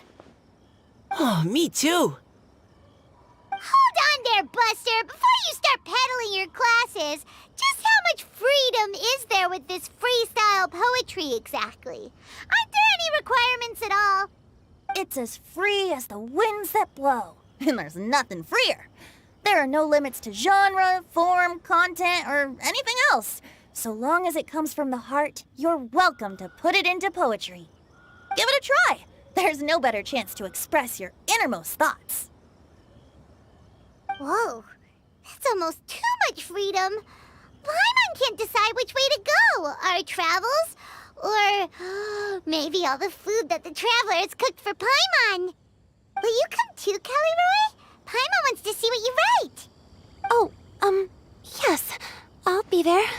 Oh, me too. Hold on there, Buster. Before you start peddling your classes, just how much freedom is there with this freestyle poetry exactly? Aren't there any requirements at all? It's as free as the winds that blow, and there's nothing freer. There are no limits to genre, form, content, or anything else. So long as it comes from the heart, you're welcome to put it into poetry. Give it a try. There's no better chance to express your innermost thoughts. Whoa, that's almost too much freedom. Paimon can't decide which way to go. Our travels, or maybe all the food that the travelers cooked for Paimon. Will you come too, Kelly Roy? Paimon wants to see what you write. Oh, yes. I'll be there.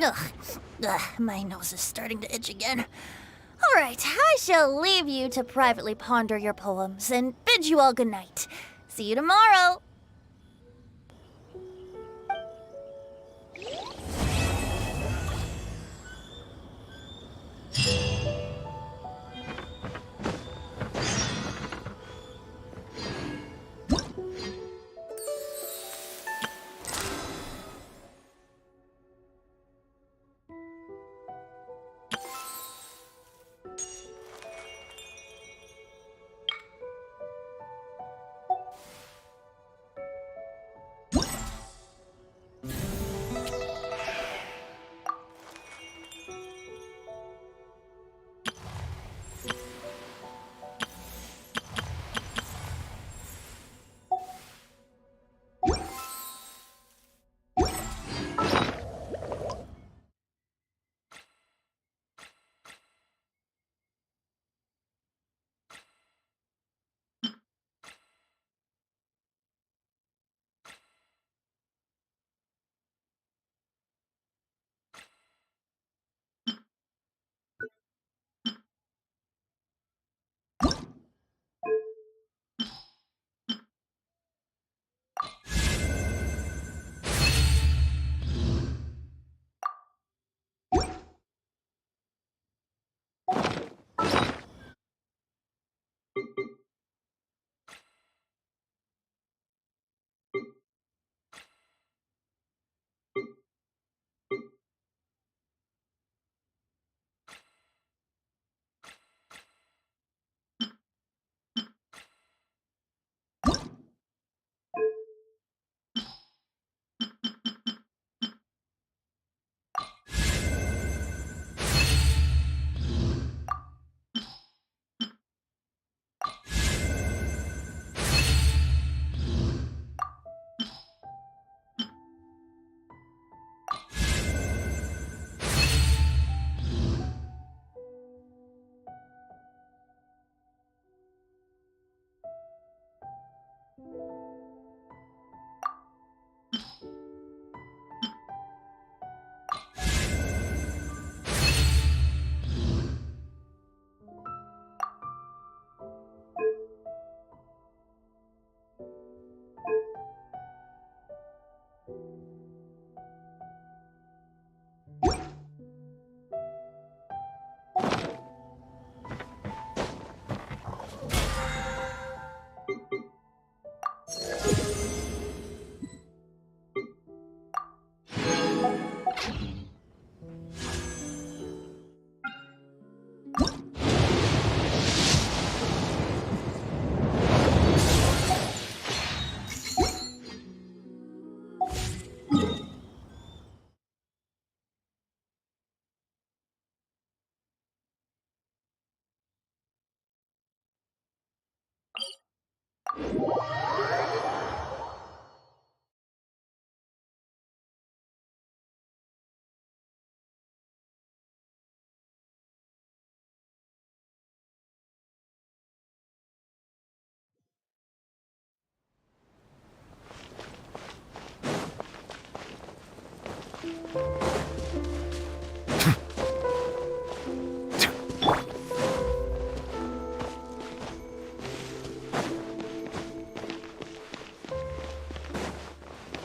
Ugh, my nose is starting to itch again. All right, I shall leave you to privately ponder your poems and bid you all good night. See you tomorrow.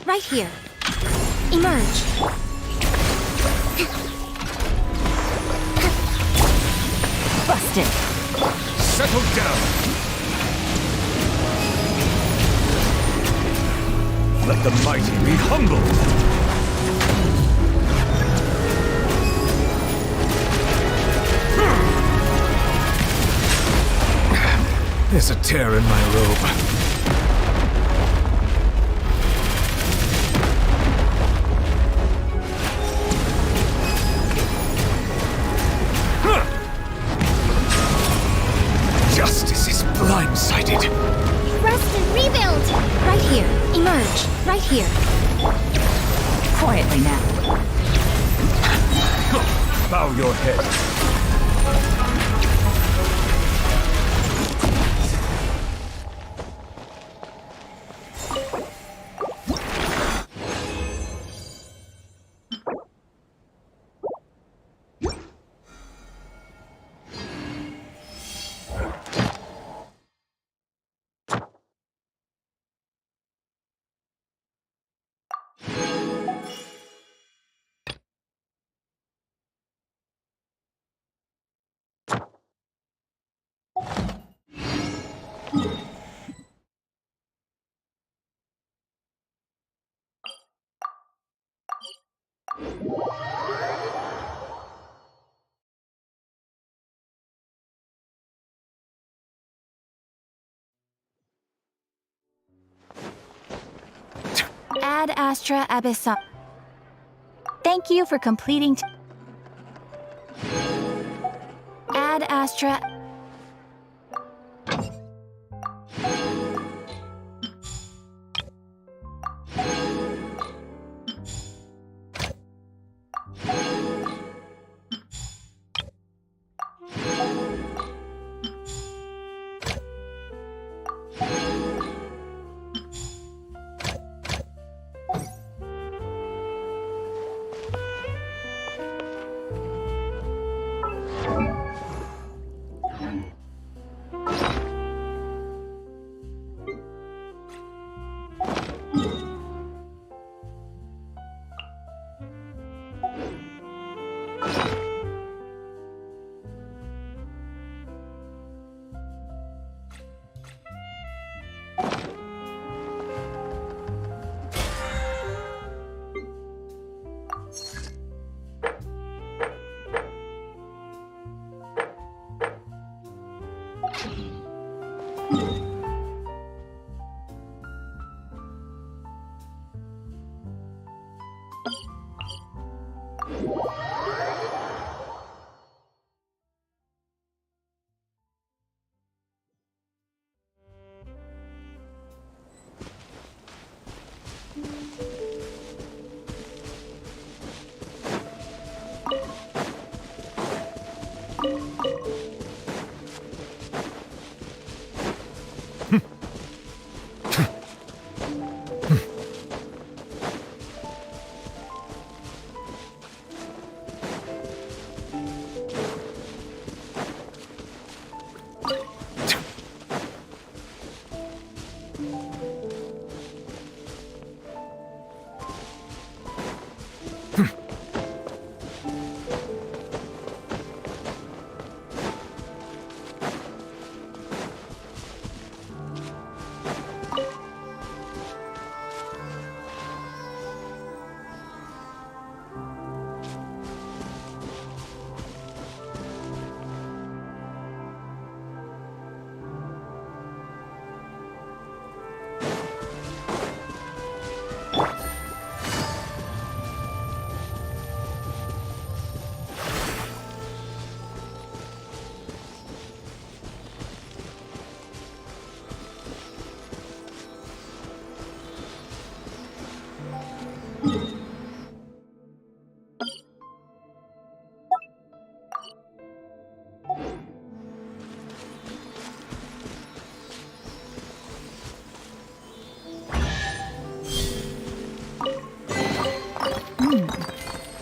right here. Emerge. Busted. Settle down. Let the mighty be humbled. There's a tear in my robe. Justice is blindsided. Rest and rebuild! Right here. Emerge. Right here. Quietly now. Bow your head. Ad Astra Abyssal. Thank you for completing. Ad Astra.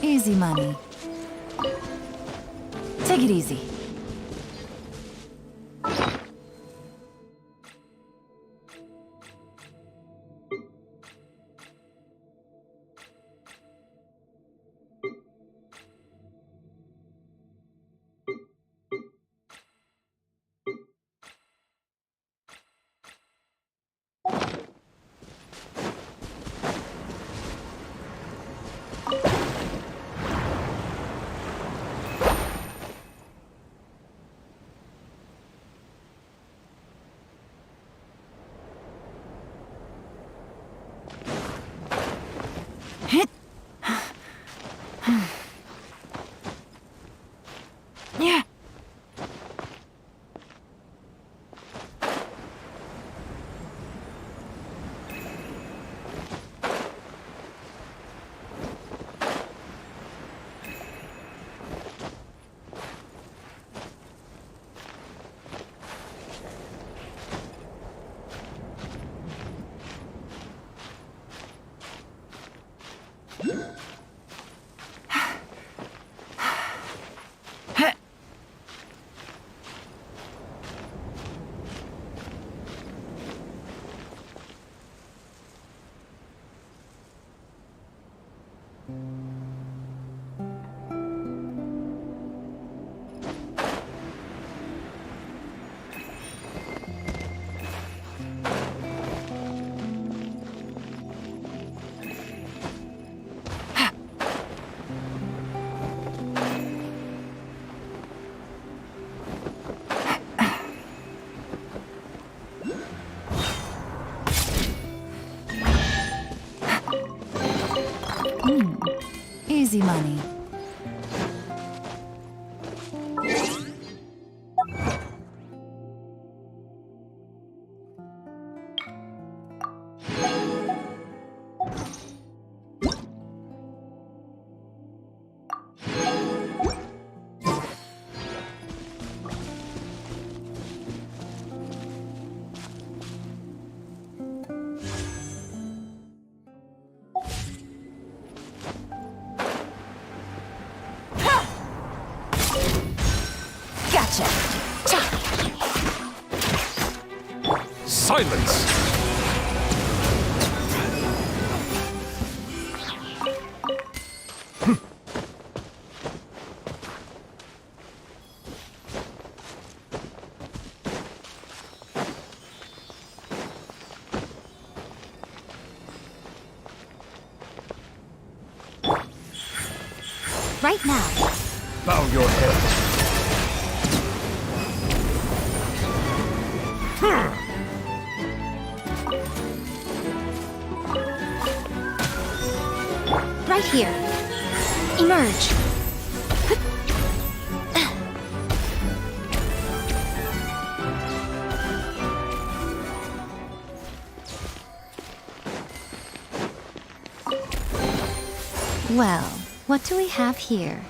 Easy money. Take it easy. Easy money. Silence! Right now. Bow your head. Right here. Emerge. Well, what do we have here?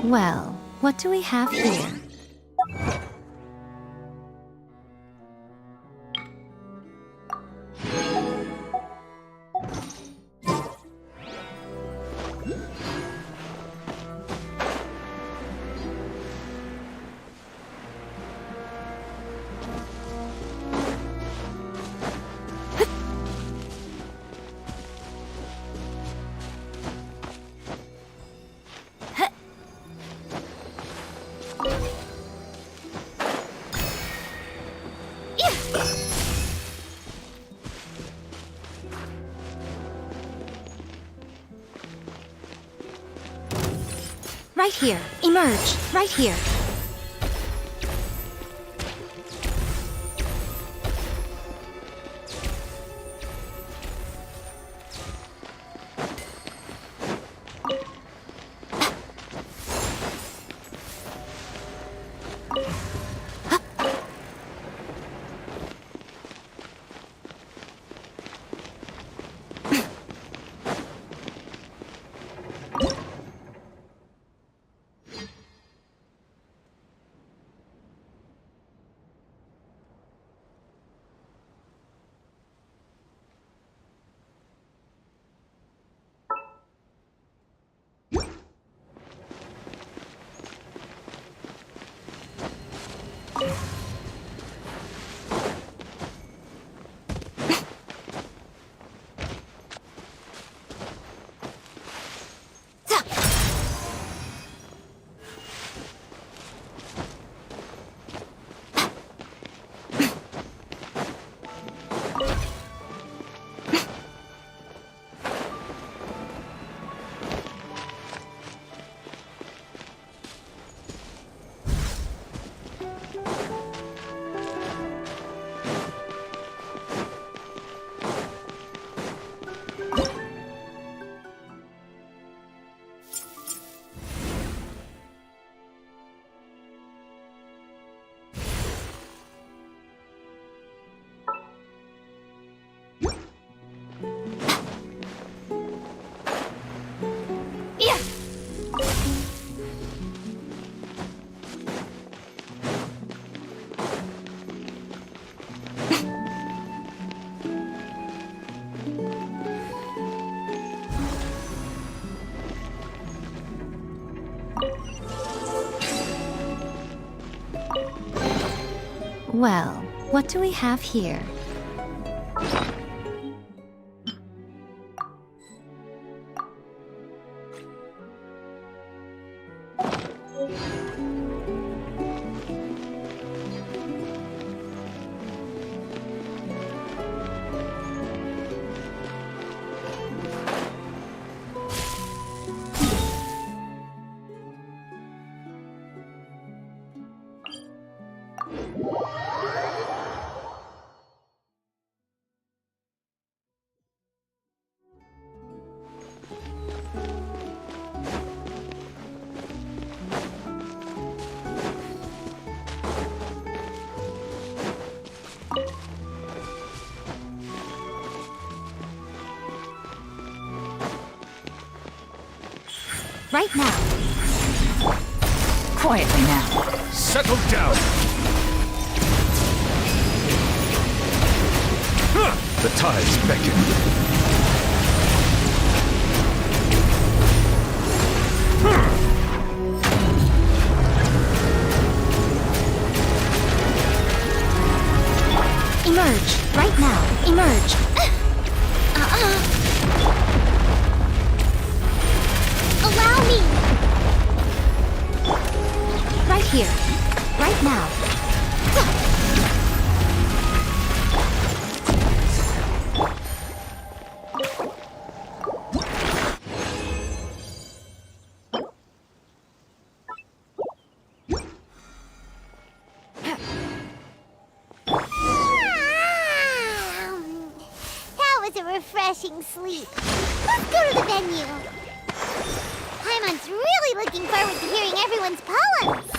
Well, what do we have here? Right here. Emerge. Right here. Well, what do we have here? Right now. Quietly now. Settle down! The tides beckon. Emerge. Right now. Emerge. Allow me! Right here. Right now. That was a refreshing sleep. Let's go to the venue. Paimon's really looking forward to hearing everyone's poems.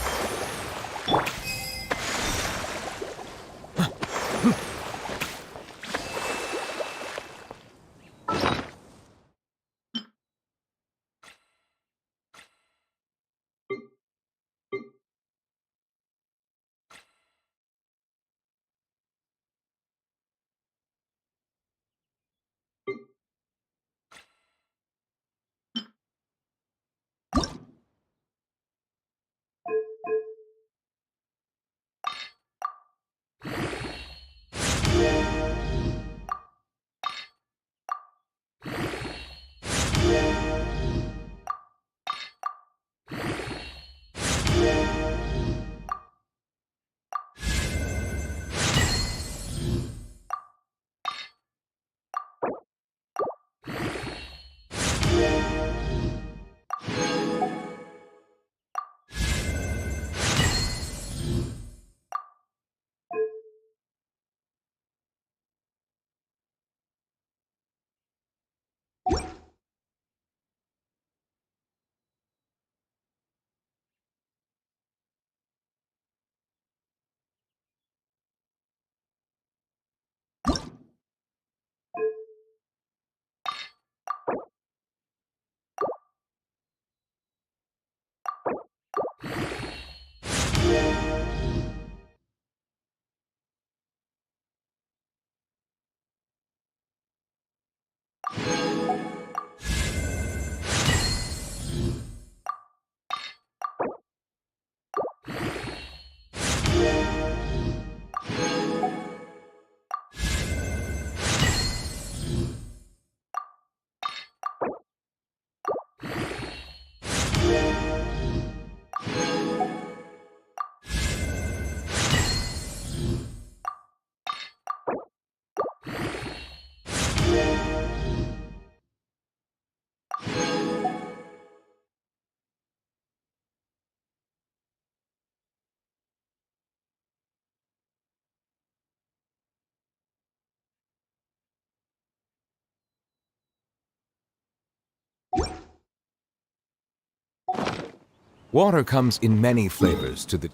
Water comes in many flavors to the...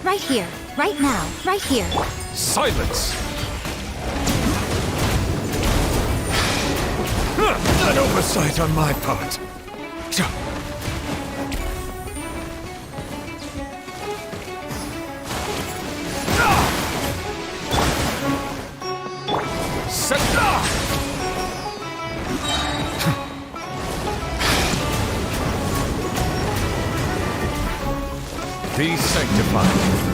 Right here, right now, right here. Silence! An oversight on my part. Be sanctified.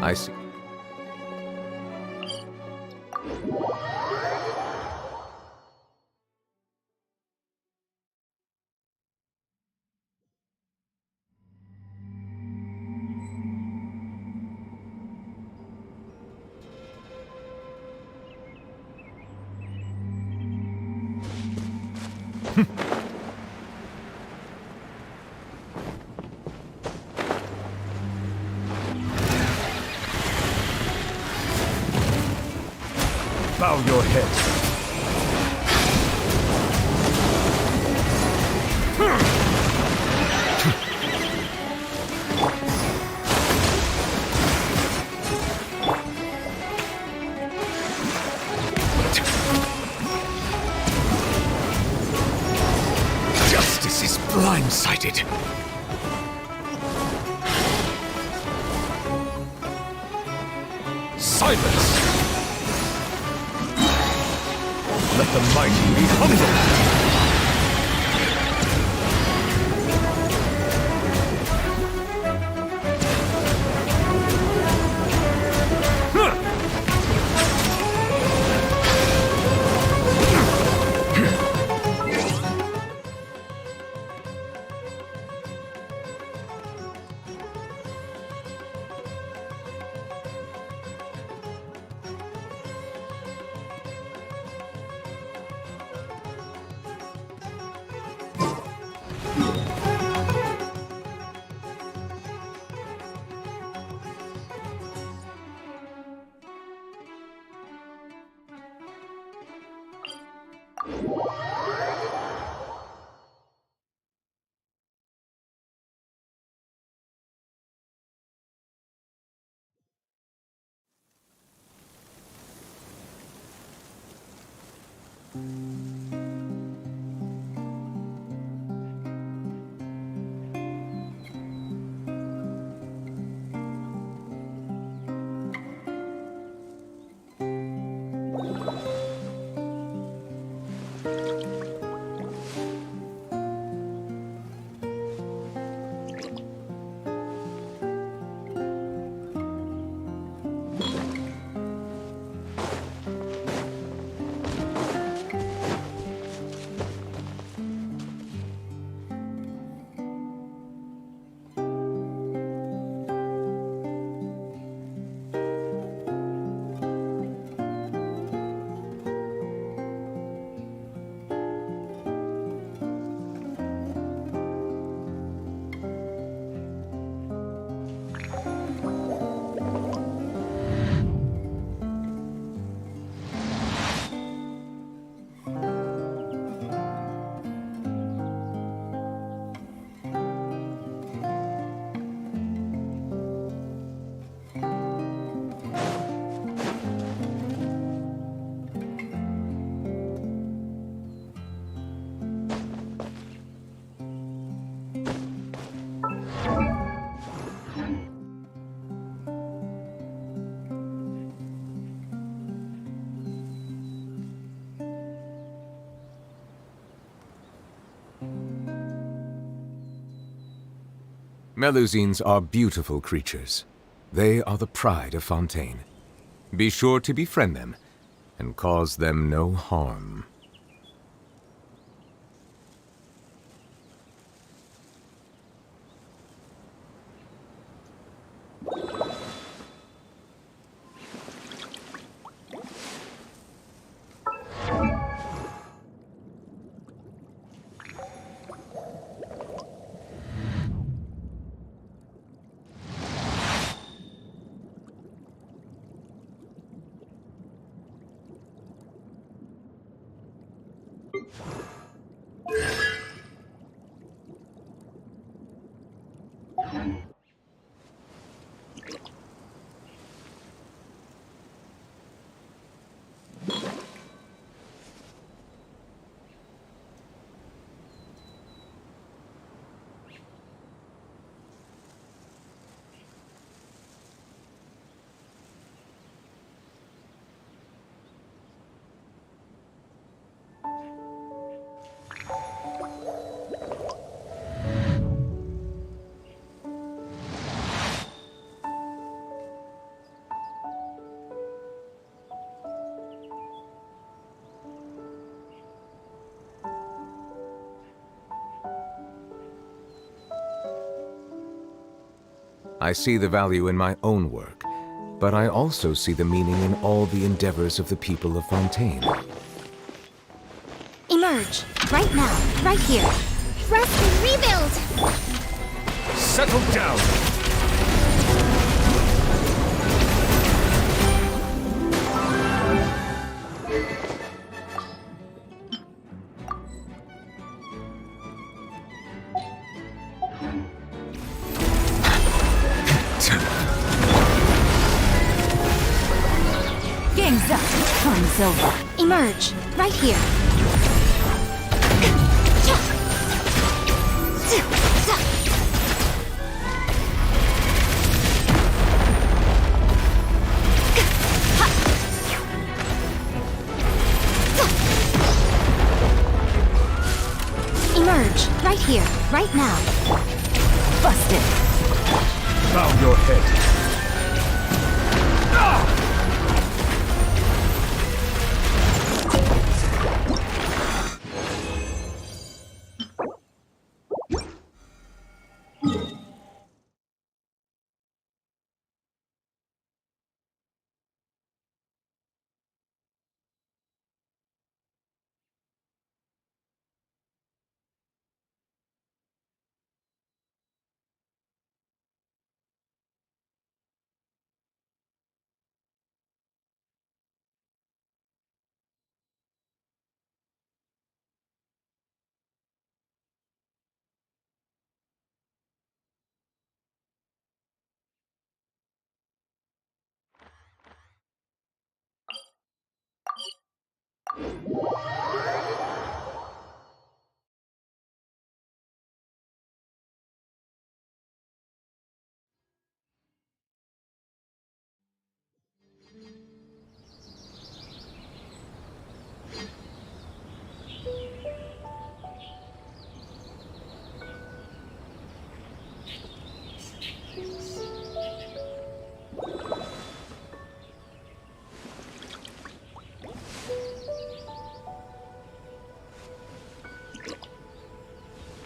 I see. Bow your head. Justice is blindsided. Silence! Let the mighty be humble! Melusines are beautiful creatures. They are the pride of Fontaine. Be sure to befriend them and cause them no harm. I see the value in my own work, but I also see the meaning in all the endeavors of the people of Fontaine. Emerge. Right now. Right here. Rest and rebuild! Settle down! Game's up. Time's over. Emerge. Right here. Emerge. Right here. Right now. Busted. Bow your head.